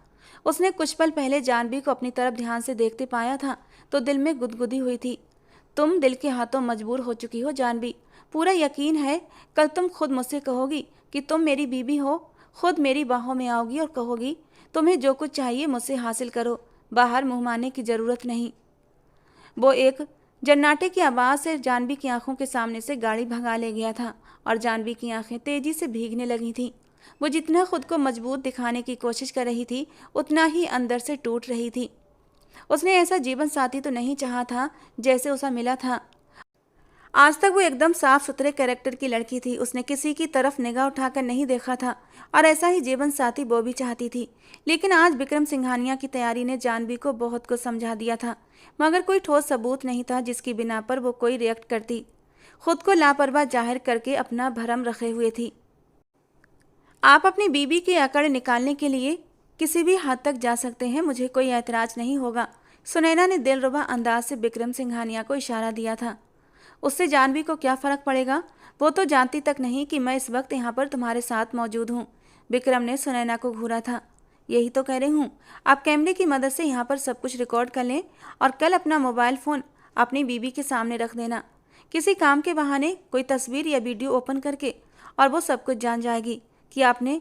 उसने कुछ पल पहले जानवी को अपनी तरफ ध्यान से देखते पाया था तो दिल में गुदगुदी हुई थी। तुम दिल के हाथों मजबूर हो चुकी हो जानवी। पूरा यकीन है कल तुम खुद मुझसे कहोगी कि तुम मेरी बीवी हो। खुद मेरी बाहों में आओगी और कहोगी तुम्हें जो कुछ चाहिए मुझसे हासिल करो, बाहर मुंह मारने की ज़रूरत नहीं। वो एक जन्नाटे की आवाज़ से जानवी की आंखों के सामने से गाड़ी भगा ले गया था और जानवी की आंखें तेजी से भीगने लगी थीं। वो जितना खुद को मजबूत दिखाने की कोशिश कर रही थी उतना ही अंदर से टूट रही थी। उसने ऐसा जीवन साथी तो नहीं चाहा था जैसे उसे मिला था। आज तक वो एकदम साफ सुथरे कैरेक्टर की लड़की थी। उसने किसी की तरफ निगाह उठाकर नहीं देखा था और ऐसा ही जीवन साथी वो भी चाहती थी। लेकिन आज विक्रम सिंघानिया की तैयारी ने जानवी को बहुत कुछ समझा दिया था, मगर कोई ठोस सबूत नहीं था जिसकी बिना पर वो कोई रिएक्ट करती। खुद को लापरवाह जाहिर करके अपना भरम रखे हुए थी। आप अपनी बीबी की अकड़ निकालने के लिए किसी भी हद तक जा सकते हैं, मुझे कोई ऐतराज़ नहीं होगा। सुनैना ने दिलरुबा अंदाज से विक्रम सिंघानिया को इशारा दिया था। उससे जानवी को क्या फ़र्क पड़ेगा, वो तो जानती तक नहीं कि मैं इस वक्त यहाँ पर तुम्हारे साथ मौजूद हूँ। विक्रम ने सुनैना को घूरा था। यही तो कह रही हूँ, आप कैमरे की मदद से यहाँ पर सब कुछ रिकॉर्ड कर लें और कल अपना मोबाइल फ़ोन अपनी बीबी के सामने रख देना। किसी काम के बहाने कोई तस्वीर या वीडियो ओपन करके, और वो सब कुछ जान जाएगी कि आपने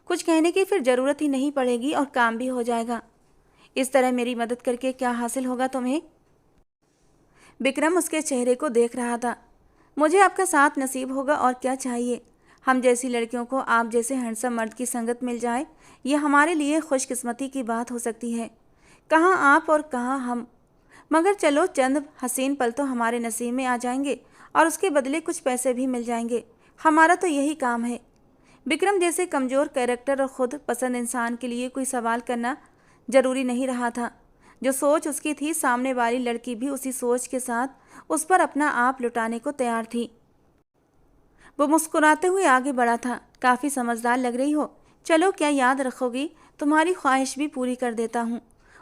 कुछ कहने की फिर ज़रूरत ही नहीं पड़ेगी और काम भी हो जाएगा। इस तरह मेरी मदद करके क्या हासिल होगा तुम्हें? विक्रम उसके चेहरे को देख रहा था। मुझे आपका साथ नसीब होगा और क्या चाहिए। हम जैसी लड़कियों को आप जैसे हैंडसम मर्द की संगत मिल जाए, ये हमारे लिए खुशकिस्मती की बात हो सकती है। कहाँ आप और कहाँ हम, मगर चलो चंद हसीन पल तो हमारे नसीब में आ जाएंगे और उसके बदले कुछ पैसे भी मिल जाएंगे। हमारा तो यही काम है। विक्रम जैसे कमज़ोर कैरेक्टर और ख़ुद पसंद इंसान के लिए कोई सवाल करना ज़रूरी नहीं रहा था। जो सोच उसकी थी, सामने वाली लड़की भी उसी सोच के साथ उस पर अपना आप लुटाने को तैयार थी। वो मुस्कुराते हुए आगे बढ़ा था। काफ़ी समझदार लग रही हो, चलो क्या याद रखोगी, तुम्हारी ख्वाहिश भी पूरी कर देता हूँ।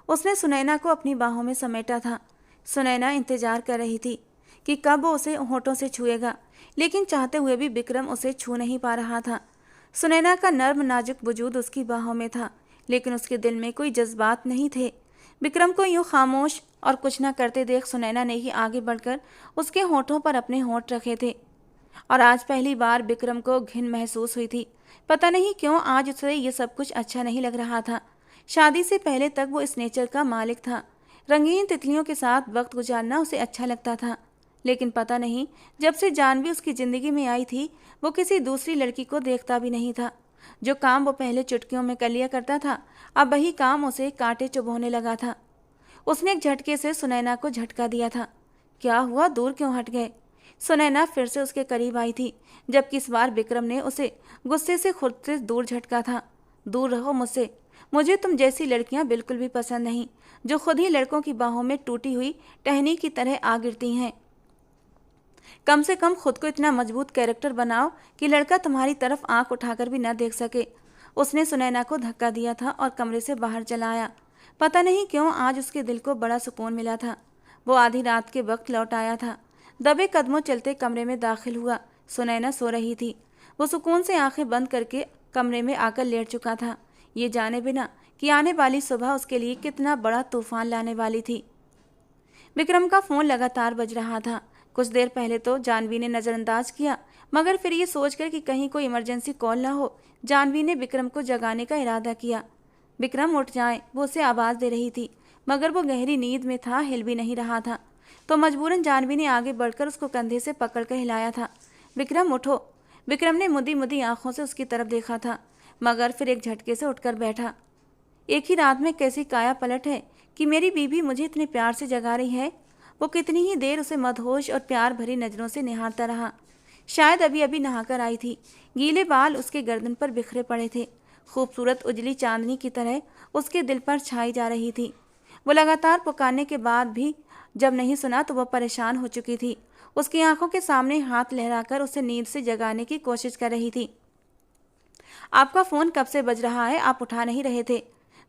उसने सुनैना को अपनी बाहों में समेटा था। सुनैना इंतज़ार कर रही थी कि कब वो उसे होठों से छुएगा, लेकिन चाहते हुए भी विक्रम उसे छू नहीं पा रहा था। सुनैना का नर्म नाजुक वजूद उसकी बाहों में था, लेकिन उसके दिल में कोई जज्बात नहीं थे। विक्रम को यूं खामोश और कुछ न करते देख सुनैना ने ही आगे बढ़कर उसके होठों पर अपने होठ रखे थे, और आज पहली बार विक्रम को घिन महसूस हुई थी। पता नहीं क्यों आज उसे ये सब कुछ अच्छा नहीं लग रहा था। शादी से पहले तक वो इस नेचर का मालिक था। रंगीन तितलियों के साथ वक्त गुजारना उसे अच्छा लगता था, लेकिन पता नहीं जब से जानवी उसकी ज़िंदगी में आई थी वो किसी दूसरी लड़की को देखता भी नहीं था। जो काम वो पहले चुटकियों में कर लिया करता था, अब वही काम उसे कांटे चुभोने लगा था। उसने एक झटके से सुनैना को झटका दिया था। क्या हुआ, दूर क्यों हट गए? सुनैना फिर से उसके करीब आई थी, जबकि इस बार विक्रम ने उसे गुस्से से खुद से दूर झटका था। दूर रहो मुझसे, मुझे तुम जैसी लड़कियां बिल्कुल भी पसंद नहीं, जो खुद ही लड़कों की बाहों में टूटी हुई टहनी की तरह आ गिरती हैं। कम से कम खुद को इतना मजबूत कैरेक्टर बनाओ कि लड़का तुम्हारी तरफ आंख उठाकर भी न देख सके। उसने सुनैना को धक्का दिया था और कमरे से बाहर चला आया। पता नहीं क्यों आज उसके दिल को बड़ा सुकून मिला था। वो आधी रात के वक्त लौट आया था। दबे कदमों चलते कमरे में दाखिल हुआ। सुनैना सो रही थी। वो सुकून से आंखें बंद करके कमरे में आकर लेट चुका था, ये जाने बिना कि आने वाली सुबह उसके लिए कितना बड़ा तूफान लाने वाली थी। विक्रम का फ़ोन लगातार बज रहा था। कुछ देर पहले तो जानवी ने नज़रअंदाज किया, मगर फिर ये सोचकर कि कहीं कोई इमरजेंसी कॉल ना हो, जानवी ने विक्रम को जगाने का इरादा किया। विक्रम उठ जाए, वो उसे आवाज़ दे रही थी, मगर वो गहरी नींद में था, हिल भी नहीं रहा था। तो मजबूरन जानवी ने आगे बढ़कर उसको कंधे से पकड़कर हिलाया था। विक्रम उठो। विक्रम ने मुदी मुदी आंखों से उसकी तरफ देखा था, मगर फिर एक झटके से उठकर बैठा। एक ही रात में कैसी काया पलट है कि मेरी बीबी मुझे इतने प्यार से जगा रही है। वो कितनी ही देर उसे मदहोश और प्यार भरी नज़रों से निहारता रहा। शायद अभी अभी नहाकर आई थी। गीले बाल उसके गर्दन पर बिखरे पड़े थे। खूबसूरत उजली चांदनी की तरह उसके दिल पर छाई जा रही थी। वो लगातार पुकारने के बाद भी जब नहीं सुना तो वह परेशान हो चुकी थी। उसकी आंखों के सामने हाथ लहराकर उसे नींद से जगाने की कोशिश कर रही थी। आपका फ़ोन कब से बज रहा है, आप उठा नहीं रहे थे।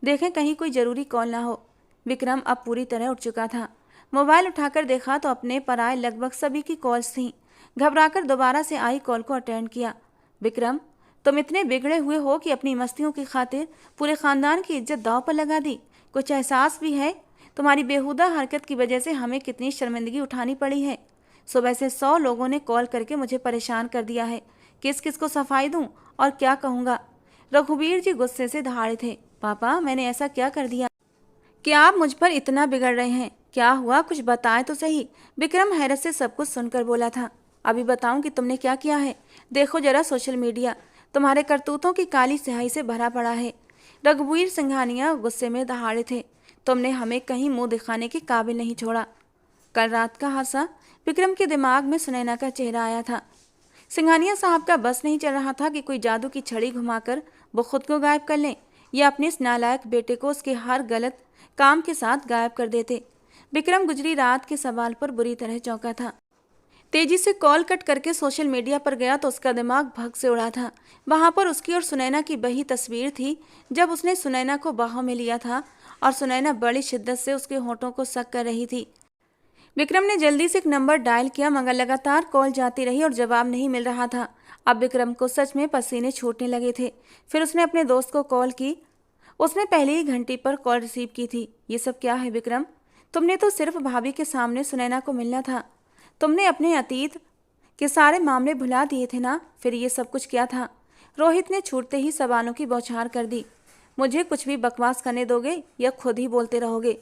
देखें कहीं कोई ज़रूरी कॉल ना हो। विक्रम अब पूरी तरह उठ चुका था। मोबाइल उठाकर देखा तो अपने पर आए लगभग सभी की कॉल्स थीं। घबराकर दोबारा से आई कॉल को अटेंड किया। विक्रम, तुम इतने बिगड़े हुए हो कि अपनी मस्तियों की खातिर पूरे ख़ानदान की इज्जत दांव पर लगा दी। कुछ एहसास भी है? तुम्हारी बेहुदा हरकत की वजह से हमें कितनी शर्मिंदगी उठानी पड़ी है। सुबह से 100 लोगों ने कॉल करके मुझे परेशान कर दिया है। किस किस को सफाई दूँ और क्या कहूँगा। रघुवीर जी गुस्से से दहाड़े थे। पापा, मैंने ऐसा क्या कर दिया कि आप मुझ पर इतना बिगड़ रहे हैं? क्या हुआ, कुछ बताएं तो सही। विक्रम हैरत से सब कुछ सुनकर बोला था। अभी बताऊं कि तुमने क्या किया है? देखो जरा सोशल मीडिया, तुम्हारे करतूतों की काली स्याही से भरा पड़ा है। रघुवीर सिंघानिया गुस्से में दहाड़े थे। तुमने हमें कहीं मुंह दिखाने के काबिल नहीं छोड़ा। कल रात का हादसा, विक्रम के दिमाग में सुनैना का चेहरा आया था। सिंघानिया साहब का बस नहीं चल रहा था कि कोई जादू की छड़ी घुमाकर वो खुद को गायब कर लें या अपने इस नालायक बेटे को उसके हर गलत काम के साथ गायब कर देते। विक्रम गुजरी रात के सवाल पर बुरी तरह चौंका था। तेजी से कॉल कट करके सोशल मीडिया पर गया तो उसका दिमाग भग से उड़ा था। वहां पर उसकी और सुनैना की वही तस्वीर थी जब उसने सुनैना को बाहों में लिया था और सुनैना बड़ी शिद्दत से उसके होठों को सक कर रही थी। विक्रम ने जल्दी से एक नंबर डायल किया, मगर लगातार कॉल जाती रही और जवाब नहीं मिल रहा था। अब विक्रम को सच में पसीने छूटने लगे थे। फिर उसने अपने दोस्त को कॉल की। उसने पहले ही घंटी पर कॉल रिसीव की थी। ये सब क्या है विक्रम? तुमने तो सिर्फ भाभी के सामने सुनैना को मिलना था। तुमने अपने अतीत के सारे मामले भुला दिए थे ना? फिर ये सब कुछ क्या था? रोहित ने छूटते ही सवालों की बौछार कर दी। मुझे कुछ भी बकवास करने दोगे या खुद ही बोलते रहोगे?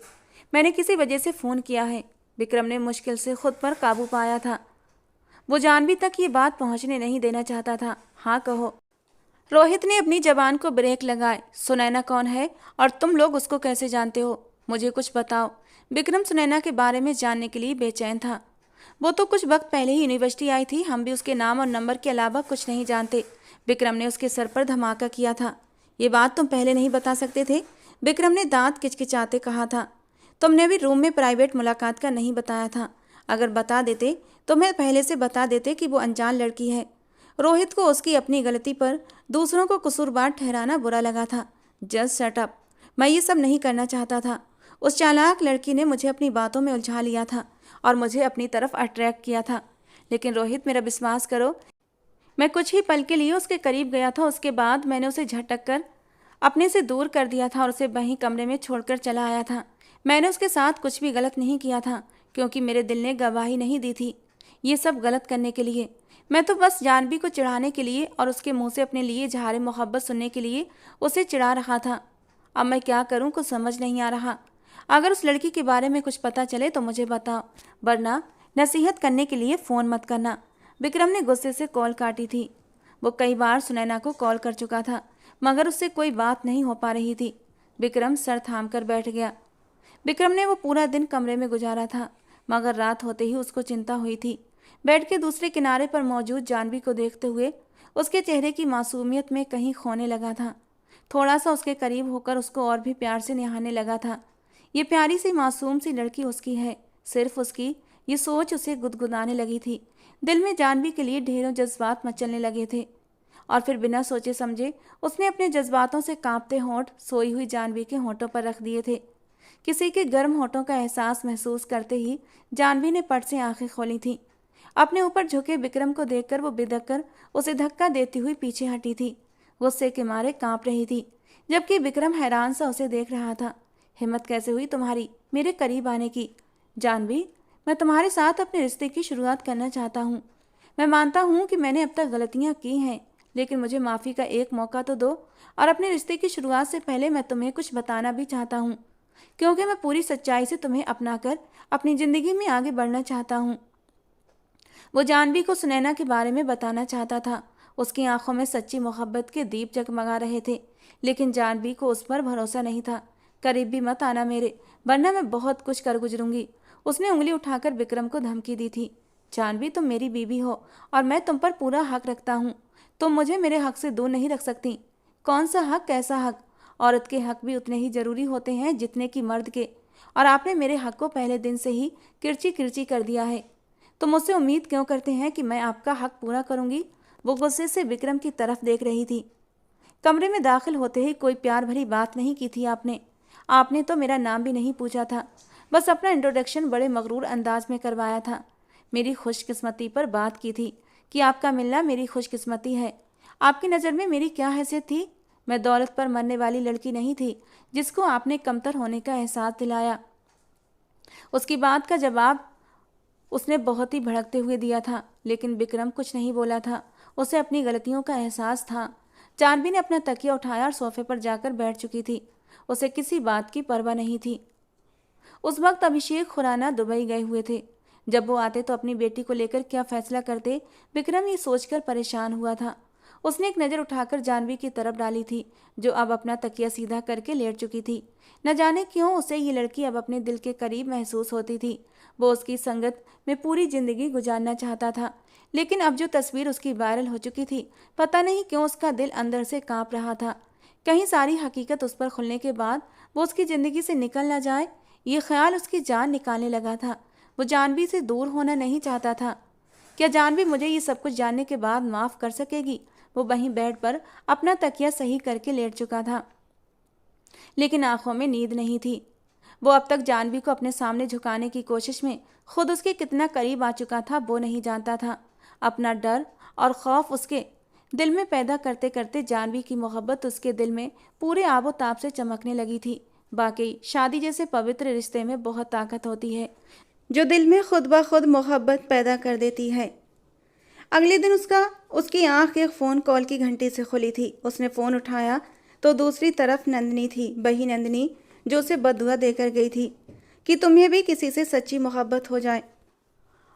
मैंने किसी वजह से फ़ोन किया है। विक्रम ने मुश्किल से खुद पर काबू पाया था। वो जानवी तक ये बात पहुंचने नहीं देना चाहता था। हाँ कहो। रोहित ने अपनी जबान को ब्रेक लगाए। सुनैना कौन है और तुम लोग उसको कैसे जानते हो? मुझे कुछ बताओ। विक्रम सुनैना के बारे में जानने के लिए बेचैन था। वो तो कुछ वक्त पहले ही यूनिवर्सिटी आई थी। हम भी उसके नाम और नंबर के अलावा कुछ नहीं जानते। विक्रम ने उसके सर पर धमाका किया था। ये बात तुम पहले नहीं बता सकते थे? विक्रम ने दांत किचकिचाते कहा था। तुमने भी रूम में प्राइवेट मुलाकात का नहीं बताया था। अगर बता देते तो मैं पहले से बता देते कि वो अनजान लड़की है। रोहित को उसकी अपनी गलती पर दूसरों को कसूरवार ठहराना बुरा लगा था। Just shut up. मैं ये सब नहीं करना चाहता था। उस चालाक लड़की ने मुझे अपनी बातों में उलझा लिया था और मुझे अपनी तरफ अट्रैक्ट किया था। लेकिन रोहित, मेरा विश्वास करो, मैं कुछ ही पल के लिए उसके करीब गया था। उसके बाद मैंने उसे झटक कर अपने से दूर कर दिया था और उसे वहीं कमरे में छोड़कर चला आया था। मैंने उसके साथ कुछ भी गलत नहीं किया था, क्योंकि मेरे दिल ने गवाही नहीं दी थी ये सब गलत करने के लिए। मैं तो बस जानवी को चिढ़ाने के लिए और उसके मुंह से अपने लिए इजहार मोहब्बत सुनने के लिए उसे चिढ़ा रहा था। अब मैं क्या करूं, कुछ समझ नहीं आ रहा। अगर उस लड़की के बारे में कुछ पता चले तो मुझे बताओ, वरना नसीहत करने के लिए फ़ोन मत करना। विक्रम ने गुस्से से कॉल काटी थी। वो कई बार सुनैना को कॉल कर चुका था, मगर उससे कोई बात नहीं हो पा रही थी। विक्रम सर थाम कर बैठ गया। विक्रम ने वो पूरा दिन कमरे में गुजारा था, मगर रात होते ही उसको चिंता हुई थी। बेड के दूसरे किनारे पर मौजूद जानवी को देखते हुए उसके चेहरे की मासूमियत में कहीं खोने लगा था। थोड़ा सा उसके करीब होकर उसको और भी प्यार से निहारने लगा था। ये प्यारी सी मासूम सी लड़की उसकी है, सिर्फ उसकी। ये सोच उसे गुदगुदाने लगी थी। दिल में जानवी के लिए ढेरों जज्बात मचलने लगे थे और फिर बिना सोचे समझे उसने अपने जज्बातों से कांपते होंठ सोई हुई जानवी के होंठों पर रख दिए थे। किसी के गर्म होठों का एहसास महसूस करते ही जानवी ने पट से आंखें खोली थीं। अपने ऊपर झुके विक्रम को देखकर वो बिदक कर उसे धक्का देती हुई पीछे हटी थी। गुस्से के मारे कांप रही थी, जबकि विक्रम हैरान सा उसे देख रहा था। हिम्मत कैसे हुई तुम्हारी मेरे करीब आने की? जानवी, मैं तुम्हारे साथ अपने रिश्ते की शुरुआत करना चाहता हूँ। मैं मानता हूँ कि मैंने अब तक गलतियाँ की हैं, लेकिन मुझे माफ़ी का एक मौका तो दो। और अपने रिश्ते की शुरुआत से पहले मैं तुम्हें कुछ बताना भी चाहता हूँ, क्योंकि मैं पूरी सच्चाई से तुम्हें अपनाकर अपनी ज़िंदगी में आगे बढ़ना चाहता हूँ। वो जानवी को सुनैना के बारे में बताना चाहता था। उसकी आंखों में सच्ची मोहब्बत के दीप जगमगा रहे थे, लेकिन जानवी को उस पर भरोसा नहीं था। करीब भी मत आना मेरे, वरना मैं बहुत कुछ कर गुजरूंगी। उसने उंगली उठाकर विक्रम को धमकी दी थी। जानवी, तुम मेरी बीवी हो और मैं तुम पर पूरा हक रखता हूँ। तुम मुझे मेरे हक से दूर नहीं रख सकती। कौन सा हक, कैसा हक? औरत के हक भी उतने ही जरूरी होते हैं जितने कि मर्द के, और आपने मेरे हक को पहले दिन से ही किरची किरची कर दिया है। तो मुझसे उम्मीद क्यों करते हैं कि मैं आपका हक पूरा करूंगी? वो गुस्से से विक्रम की तरफ देख रही थी। कमरे में दाखिल होते ही कोई प्यार भरी बात नहीं की थी आपने तो मेरा नाम भी नहीं पूछा था, बस अपना इंट्रोडक्शन बड़े मगरूर अंदाज में करवाया था। मेरी खुशकिस्मती पर बात की थी कि आपका मिलना मेरी खुशकिस्मती है। आपकी नज़र में मेरी क्या हैसियत थी? मैं दौलत पर मरने वाली लड़की नहीं थी जिसको आपने कमतर होने का एहसास दिलाया। उसकी बात का जवाब उसने बहुत ही भड़कते हुए दिया था, लेकिन विक्रम कुछ नहीं बोला था। उसे अपनी गलतियों का एहसास था। जानवी ने अपना तकिया उठाया और सोफे पर जाकर बैठ चुकी थी। उसे किसी बात की परवाह नहीं थी। उस वक्त अभिषेक खुराना दुबई गए हुए थे। जब वो आते तो अपनी बेटी को लेकर क्या फैसला करते, विक्रम ये सोचकर परेशान हुआ था। उसने एक नज़र उठाकर जानवी की तरफ डाली थी, जो अब अपना तकिया सीधा करके लेट चुकी थी। न जाने क्यों उसे ये लड़की अब अपने दिल के करीब महसूस होती थी। वो उसकी संगत में पूरी जिंदगी गुजारना चाहता था, लेकिन अब जो तस्वीर उसकी वायरल हो चुकी थी, पता नहीं क्यों उसका दिल अंदर से कांप रहा था। कहीं सारी हकीकत उस पर खुलने के बाद वो उसकी ज़िंदगी से निकल ना जाए, ये ख्याल उसकी जान निकालने लगा था। वो जानवी से दूर होना नहीं चाहता था। क्या जानवी मुझे ये सब कुछ जानने के बाद माफ़ कर सकेगी? वो वहीं बेड पर अपना तकिया सही करके लेट चुका था, लेकिन आंखों में नींद नहीं थी। वो अब तक जानवी को अपने सामने झुकाने की कोशिश में खुद उसके कितना करीब आ चुका था वो नहीं जानता था। अपना डर और खौफ उसके दिल में पैदा करते करते जानवी की मोहब्बत उसके दिल में पूरे आबोताब से चमकने लगी थी। बाकी शादी जैसे पवित्र रिश्ते में बहुत ताकत होती है, जो दिल में खुद ब खुद मोहब्बत पैदा कर देती है। अगले दिन उसकी आंख एक फ़ोन कॉल की घंटी से खुली थी। उसने फ़ोन उठाया तो दूसरी तरफ नंदिनी थी, वही नंदिनी जो उसे बददुआ देकर गई थी कि तुम्हें भी किसी से सच्ची मोहब्बत हो जाए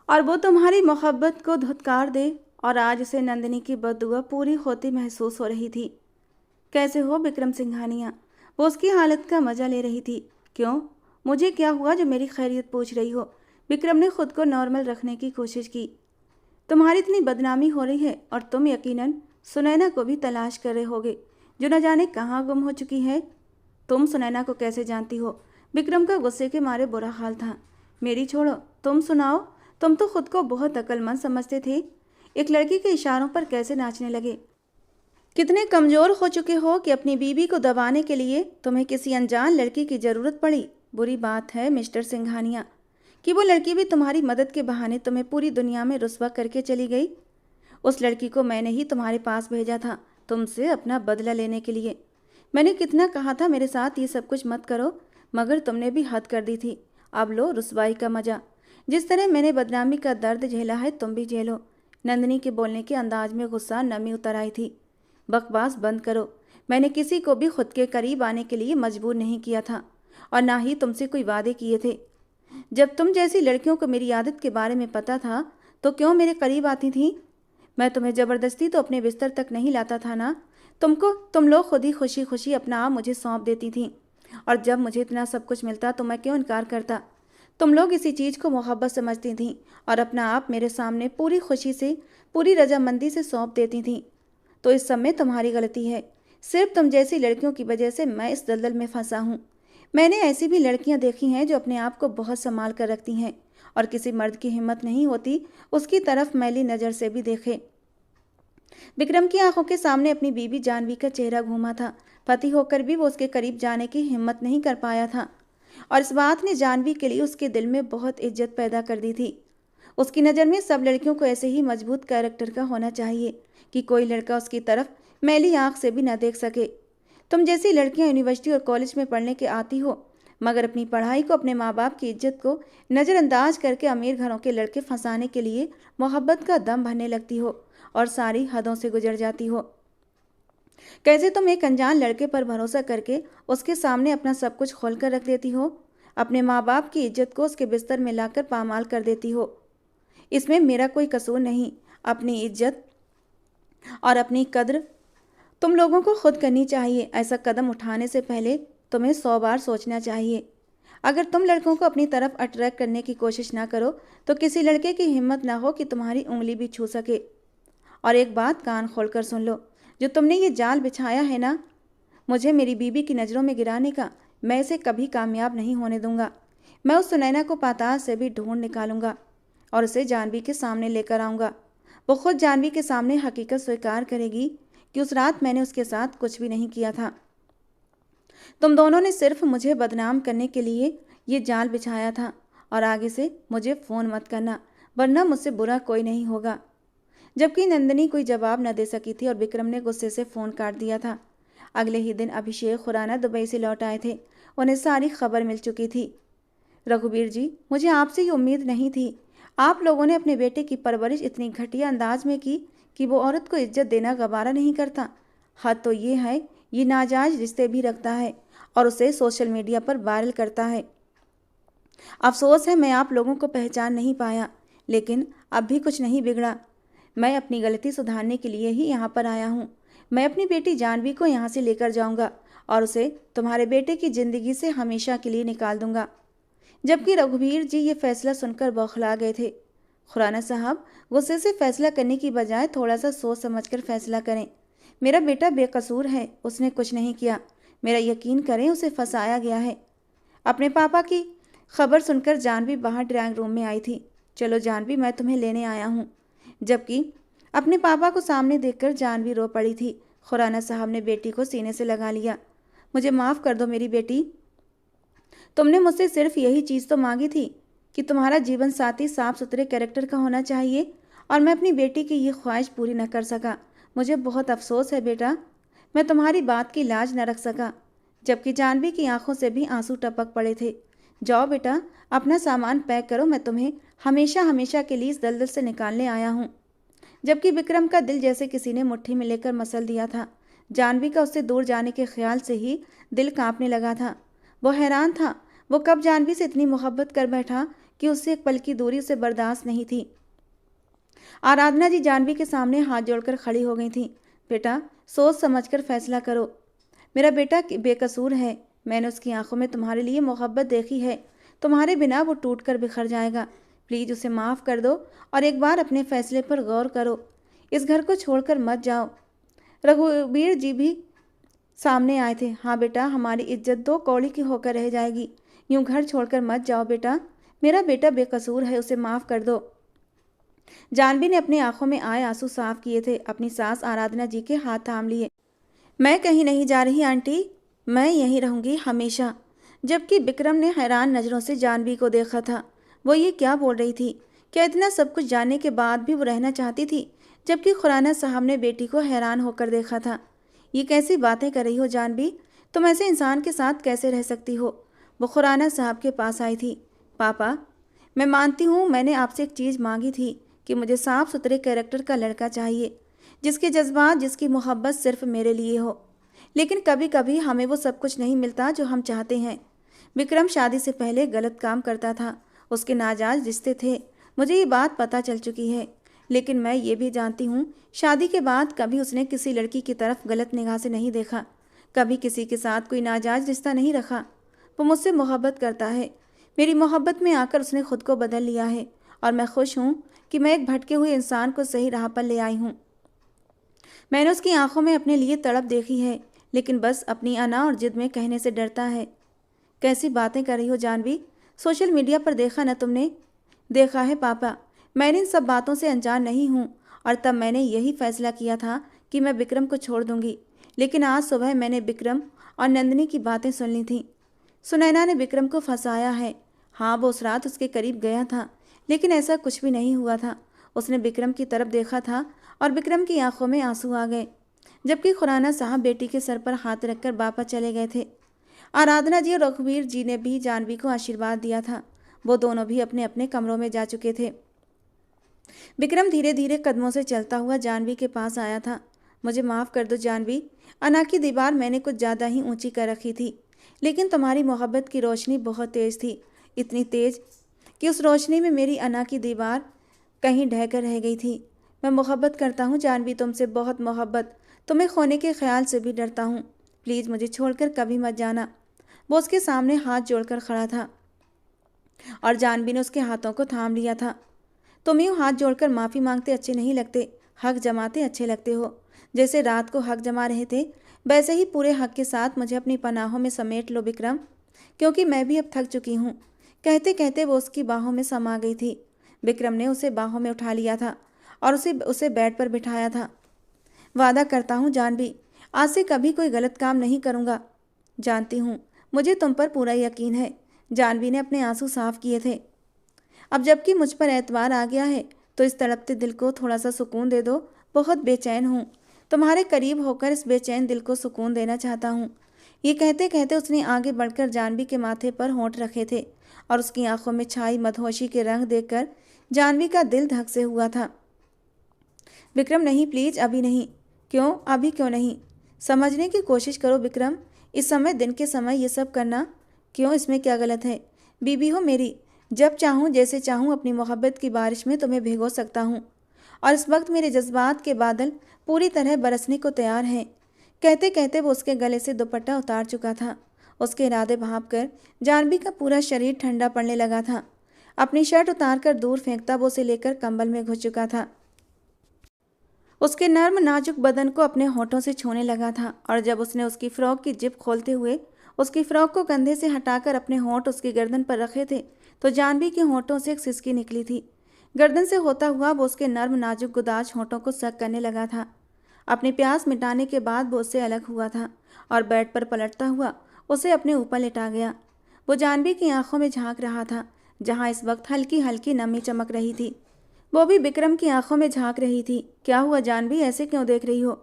और वो तुम्हारी मोहब्बत को धुतकार दे। और आज उसे नंदिनी की बददुआ पूरी होती महसूस हो रही थी। कैसे हो विक्रम सिंघानिया? वो उसकी हालत का मजा ले रही थी। क्यों, मुझे क्या हुआ जो मेरी खैरियत पूछ रही हो? विक्रम ने खुद को नॉर्मल रखने की कोशिश की। तुम्हारी इतनी बदनामी हो रही है और तुम यकीनन सुनैना को भी तलाश कर रहे होगे, जो न जाने कहाँ गुम हो चुकी है। तुम सुनैना को कैसे जानती हो? विक्रम का गुस्से के मारे बुरा हाल था। मेरी छोड़ो, तुम सुनाओ। तुम तो खुद को बहुत अक्लमंद समझते थे, एक लड़की के इशारों पर कैसे नाचने लगे। कितने कमज़ोर हो चुके हो कि अपनी बीवी को दबाने के लिए तुम्हें किसी अनजान लड़की की ज़रूरत पड़ी। बुरी बात है मिस्टर सिंघानिया कि वो लड़की भी तुम्हारी मदद के बहाने तुम्हें पूरी दुनिया में रुस्वा करके चली गई। उस लड़की को मैंने ही तुम्हारे पास भेजा था, तुमसे अपना बदला लेने के लिए। मैंने कितना कहा था मेरे साथ ये सब कुछ मत करो, मगर तुमने भी हद कर दी थी। अब लो रुस्वाई का मजा। जिस तरह मैंने बदनामी का दर्द झेला है तुम भी झेलो। नंदिनी के बोलने के अंदाज में गुस्सा नमी उतर आई थी। बकवास बंद करो। मैंने किसी को भी खुद के करीब आने के लिए मजबूर नहीं किया था और ना ही तुमसे कोई वादे किए थे। जब तुम जैसी लड़कियों को मेरी आदत के बारे में पता था तो क्यों मेरे करीब आती थी? मैं तुम्हें ज़बरदस्ती तो अपने बिस्तर तक नहीं लाता था ना। तुम लोग खुद ही खुशी खुशी अपना आप मुझे सौंप देती थी, और जब मुझे इतना सब कुछ मिलता तो मैं क्यों इनकार करता? तुम लोग इसी चीज़ को मोहब्बत समझती थीं और अपना आप मेरे सामने पूरी खुशी से, पूरी रजामंदी से सौंप देती थीं। तो इस सब में तुम्हारी गलती है। सिर्फ तुम जैसी लड़कियों की वजह से मैं इस दलदल में फंसा हूँ। मैंने ऐसी भी लड़कियां देखी हैं जो अपने आप को बहुत संभाल कर रखती हैं और किसी मर्द की हिम्मत नहीं होती उसकी तरफ मैली नज़र से भी देखे। विक्रम की आंखों के सामने अपनी बीवी जानवी का चेहरा घूमा था। पति होकर भी वो उसके करीब जाने की हिम्मत नहीं कर पाया था, और इस बात ने जानवी के लिए उसके दिल में बहुत इज्जत पैदा कर दी थी। उसकी नज़र में सब लड़कियों को ऐसे ही मजबूत कैरेक्टर का होना चाहिए कि कोई लड़का उसकी तरफ मैली आंख से भी न देख सके। तुम जैसी लड़कियां यूनिवर्सिटी और कॉलेज में पढ़ने के आती हो, मगर अपनी पढ़ाई को, अपने माँ बाप की इज्जत को नज़रअंदाज करके अमीर घरों के लड़के फंसाने के लिए मोहब्बत का दम भरने लगती हो और सारी हदों से गुजर जाती हो। कैसे तुम एक अनजान लड़के पर भरोसा करके उसके सामने अपना सब कुछ खोल कर रख देती हो, अपने माँ बाप की इज्जत को उसके बिस्तर में लाकर पामाल कर देती हो। इसमें मेरा कोई कसूर नहीं। अपनी इज्जत और अपनी कद्र तुम लोगों को खुद करनी चाहिए। ऐसा कदम उठाने से पहले तुम्हें 100 बार सोचना चाहिए। अगर तुम लड़कों को अपनी तरफ अट्रैक्ट करने की कोशिश ना करो तो किसी लड़के की हिम्मत ना हो कि तुम्हारी उंगली भी छू सके। और एक बात कान खोलकर सुन लो, जो तुमने ये जाल बिछाया है ना मुझे मेरी बीवी की नज़रों में गिराने का, मैं इसे कभी कामयाब नहीं होने दूंगा। मैं उस सुनैना को पाताल से भी ढूंढ निकालूंगा और उसे जानवी के सामने लेकर आऊँगा। वो खुद जानवी के सामने हकीकत स्वीकार करेगी कि उस रात मैंने उसके साथ कुछ भी नहीं किया था। तुम दोनों ने सिर्फ मुझे बदनाम करने के लिए ये जाल बिछाया था, और आगे से मुझे फ़ोन मत करना, वरना मुझसे बुरा कोई नहीं होगा। जबकि नंदिनी कोई जवाब न दे सकी थी और विक्रम ने गुस्से से फ़ोन काट दिया था। अगले ही दिन अभिषेक खुराना दुबई से लौट आए थे। उन्हें सारी खबर मिल चुकी थी। रघुवीर जी, मुझे आपसे ये उम्मीद नहीं थी। आप लोगों ने अपने बेटे की परवरिश इतनी घटिया अंदाज में की कि वो औरत को इज्जत देना गवारा नहीं करता। हद तो ये है, ये नाजायज रिश्ते भी रखता है और उसे सोशल मीडिया पर वायरल करता है। अफसोस है मैं आप लोगों को पहचान नहीं पाया, लेकिन अब भी कुछ नहीं बिगड़ा। मैं अपनी गलती सुधारने के लिए ही यहाँ पर आया हूँ। मैं अपनी बेटी जानवी को यहाँ से लेकर जाऊँगा और उसे तुम्हारे बेटे की ज़िंदगी से हमेशा के लिए निकाल दूँगा। जबकि रघुवीर जी ये फैसला सुनकर बौखला गए थे। खुराना साहब, गुस्से से फैसला करने की बजाय थोड़ा सा सोच समझकर फैसला करें। मेरा बेटा बेकसूर है, उसने कुछ नहीं किया। मेरा यकीन करें, उसे फंसाया गया है। अपने पापा की खबर सुनकर जानवी बाहर ड्राइंग रूम में आई थी। चलो जानवी, मैं तुम्हें लेने आया हूँ। जबकि अपने पापा को सामने देखकर जानवी रो पड़ी थी। खुराना साहब ने बेटी को सीने से लगा लिया। मुझे माफ़ कर दो मेरी बेटी, तुमने मुझसे सिर्फ यही चीज़ तो मांगी थी कि तुम्हारा जीवन साथी साफ सुथरे कैरेक्टर का होना चाहिए, और मैं अपनी बेटी की ये ख्वाहिश पूरी न कर सका। मुझे बहुत अफसोस है बेटा, मैं तुम्हारी बात की लाज न रख सका। जबकि जानवी की आंखों से भी आंसू टपक पड़े थे। जाओ बेटा, अपना सामान पैक करो, मैं तुम्हें हमेशा हमेशा के लिए इस दलदल से निकालने आया हूँ। जबकि विक्रम का दिल जैसे किसी ने मुट्ठी में लेकर मसल दिया था। जानवी का उससे दूर जाने के ख्याल से ही दिल कांपने लगा था। वो हैरान था, वो कब जानवी से इतनी मोहब्बत कर बैठा कि उससे एक पल की दूरी उसे बर्दाश्त नहीं थी। आराधना जी जानवी के सामने हाथ जोड़कर खड़ी हो गई थी। बेटा, सोच समझकर फैसला करो। मेरा बेटा बेकसूर है। मैंने उसकी आंखों में तुम्हारे लिए मोहब्बत देखी है। तुम्हारे बिना वो टूट कर बिखर जाएगा। प्लीज़ उसे माफ़ कर दो और एक बार अपने फैसले पर गौर करो। इस घर को छोड़कर मत जाओ। रघुवीर जी भी सामने आए थे। हाँ बेटा, हमारी इज्जत दो कौड़ी की होकर रह जाएगी। यूं घर छोड़कर मत जाओ बेटा, मेरा बेटा बेकसूर है, उसे माफ़ कर दो। जानवी ने अपनी आंखों में आए आंसू साफ किए थे। अपनी सास आराधना जी के हाथ थाम लिए। मैं कहीं नहीं जा रही आंटी, मैं यहीं रहूंगी हमेशा। जबकि विक्रम ने हैरान नज़रों से जानवी को देखा था। वो ये क्या बोल रही थी? क्या इतना सब कुछ जानने के बाद भी वो रहना चाहती थी? जबकि खुराना साहब ने बेटी को हैरान होकर देखा था। ये कैसी बातें कर रही हो जानवी? तुम ऐसे इंसान के साथ कैसे रह सकती हो? वो खुराना साहब के पास आई थी। पापा, मैं मानती हूँ मैंने आपसे एक चीज़ मांगी थी कि मुझे साफ सुथरे कैरेक्टर का लड़का चाहिए, जिसके जज्बात, जिसकी मोहब्बत सिर्फ मेरे लिए हो। लेकिन कभी कभी हमें वो सब कुछ नहीं मिलता जो हम चाहते हैं। विक्रम शादी से पहले गलत काम करता था, उसके नाजायज रिश्ते थे। मुझे ये बात पता चल चुकी है। लेकिन मैं ये भी जानती हूँ, शादी के बाद कभी उसने किसी लड़की की तरफ गलत निगाह से नहीं देखा, कभी किसी के साथ कोई नाजायज रिश्ता नहीं रखा। वो मुझसे मोहब्बत करता है। मेरी मोहब्बत में आकर उसने खुद को बदल लिया है, और मैं खुश हूँ कि मैं एक भटके हुए इंसान को सही राह पर ले आई हूँ। मैंने उसकी आंखों में अपने लिए तड़प देखी है, लेकिन बस अपनी अना और जिद में कहने से डरता है। कैसी बातें कर रही हो जानवी? सोशल मीडिया पर देखा ना तुमने? देखा है पापा, मैंने इन सब बातों से अनजान नहीं हूँ, और तब मैंने यही फैसला किया था कि मैं विक्रम को छोड़ दूंगी। लेकिन आज सुबह मैंने विक्रम और नंदिनी की बातें सुन ली थी। सुनैना ने विक्रम को फंसाया है। हाँ, वो उस रात उसके करीब गया था, लेकिन ऐसा कुछ भी नहीं हुआ था। उसने विक्रम की तरफ देखा था और विक्रम की आंखों में आंसू आ गए। जबकि खुराना साहब बेटी के सर पर हाथ रखकर वापस चले गए थे। आराधना जी और रघुवीर जी ने भी जानवी को आशीर्वाद दिया था। वो दोनों भी अपने अपने कमरों में जा चुके थे। विक्रम धीरे धीरे कदमों से चलता हुआ जानवी के पास आया था। मुझे माफ़ कर दो जानवी, अना की दीवार मैंने कुछ ज़्यादा ही ऊंची कर रखी थी, लेकिन तुम्हारी मोहब्बत की रोशनी बहुत तेज़ थी, इतनी तेज़ कि उस रोशनी में मेरी अना की दीवार कहीं ढहकर रह गई थी। मैं मोहब्बत करता हूँ जानवी, तुमसे बहुत मोहब्बत। तुम्हें खोने के ख्याल से भी डरता हूँ। प्लीज़ मुझे छोड़कर कभी मत जाना। वो उसके सामने हाथ जोड़कर खड़ा था और जानवी ने उसके हाथों को थाम लिया था। तुम यूँ हाथ जोड़कर माफ़ी मांगते अच्छे नहीं लगते, हक जमाते अच्छे लगते हो। जैसे रात को हक जमा रहे थे, वैसे ही पूरे हक के साथ मुझे अपनी पनाहों में समेट लो विक्रम, क्योंकि मैं भी अब थक चुकी हूँ। कहते कहते वो उसकी बाहों में समा गई थी। विक्रम ने उसे बाहों में उठा लिया था और उसे बेड पर बिठाया था। वादा करता हूँ जानवी, आज से कभी कोई गलत काम नहीं करूँगा। जानती हूँ, मुझे तुम पर पूरा यकीन है। जानवी ने अपने आंसू साफ किए थे। अब जबकि मुझ पर एतबार आ गया है, तो इस तड़पते दिल को थोड़ा सा सुकून दे दो। बहुत बेचैन हूँ, तुम्हारे करीब होकर इस बेचैन दिल को सुकून देना चाहता हूँ। ये कहते कहते उसने आगे बढ़कर जानवी के माथे पर होंठ रखे थे और उसकी आंखों में छाई मदहोशी के रंग देखकर जानवी का दिल धक से हुआ था। विक्रम नहीं, प्लीज़ अभी नहीं। क्यों? अभी क्यों नहीं? समझने की कोशिश करो विक्रम, इस समय दिन के समय ये सब करना क्यों, इसमें क्या गलत है? बीबी हो मेरी, जब चाहूँ जैसे चाहूँ अपनी मोहब्बत की बारिश में तुम्हें भिगो सकता हूँ, और इस वक्त मेरे जज्बात के बादल पूरी तरह बरसने को तैयार हैं। कहते कहते वो उसके गले से दुपट्टा उतार चुका था। उसके इरादे भांप कर जानवी का पूरा शरीर ठंडा पड़ने लगा था। अपनी शर्ट उतारकर दूर फेंकता वो उसे लेकर कंबल में घुस चुका था। उसके नर्म नाजुक बदन को अपने होठों से छूने लगा था, और जब उसने उसकी फ्रॉक की जिप खोलते हुए उसकी फ्रॉक को कंधे से हटाकर अपने होंठ उसकी गर्दन पर रखे थे, तो जानवी के होठों से एक सिसकी निकली थी। गर्दन से होता हुआ वो उसके नर्म नाजुक गुदाज होठों को सक करने लगा था। अपनी प्यास मिटाने के बाद वो उससे अलग हुआ था और बेड पर पलटता हुआ उसे अपने ऊपर लिटा गया। वो जानवी की आंखों में झांक रहा था, जहां इस वक्त हल्की हल्की नमी चमक रही थी। वो भी विक्रम की आंखों में झांक रही थी। क्या हुआ जानवी, ऐसे क्यों देख रही हो?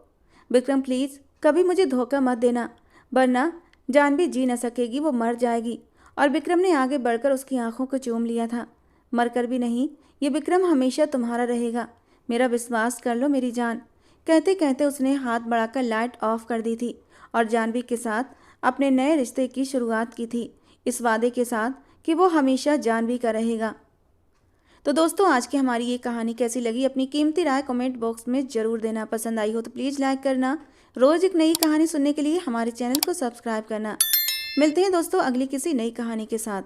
विक्रम प्लीज़ कभी मुझे धोखा मत देना, वरना जानवी जी न सकेगी, वो मर जाएगी। और विक्रम ने आगे बढ़कर उसकी आंखों को चूम लिया था। मरकर भी नहीं, ये विक्रम हमेशा तुम्हारा रहेगा, मेरा विश्वास कर लो मेरी जान। कहते कहते उसने हाथ बढ़ाकर लाइट ऑफ कर दी थी और जानवी के साथ अपने नए रिश्ते की शुरुआत की थी, इस वादे के साथ कि वो हमेशा जानवी का रहेगा। तो दोस्तों, आज की हमारी ये कहानी कैसी लगी, अपनी कीमती राय कमेंट बॉक्स में ज़रूर देना। पसंद आई हो तो प्लीज़ लाइक करना। रोज़ एक नई कहानी सुनने के लिए हमारे चैनल को सब्सक्राइब करना। मिलते हैं दोस्तों अगली किसी नई कहानी के साथ।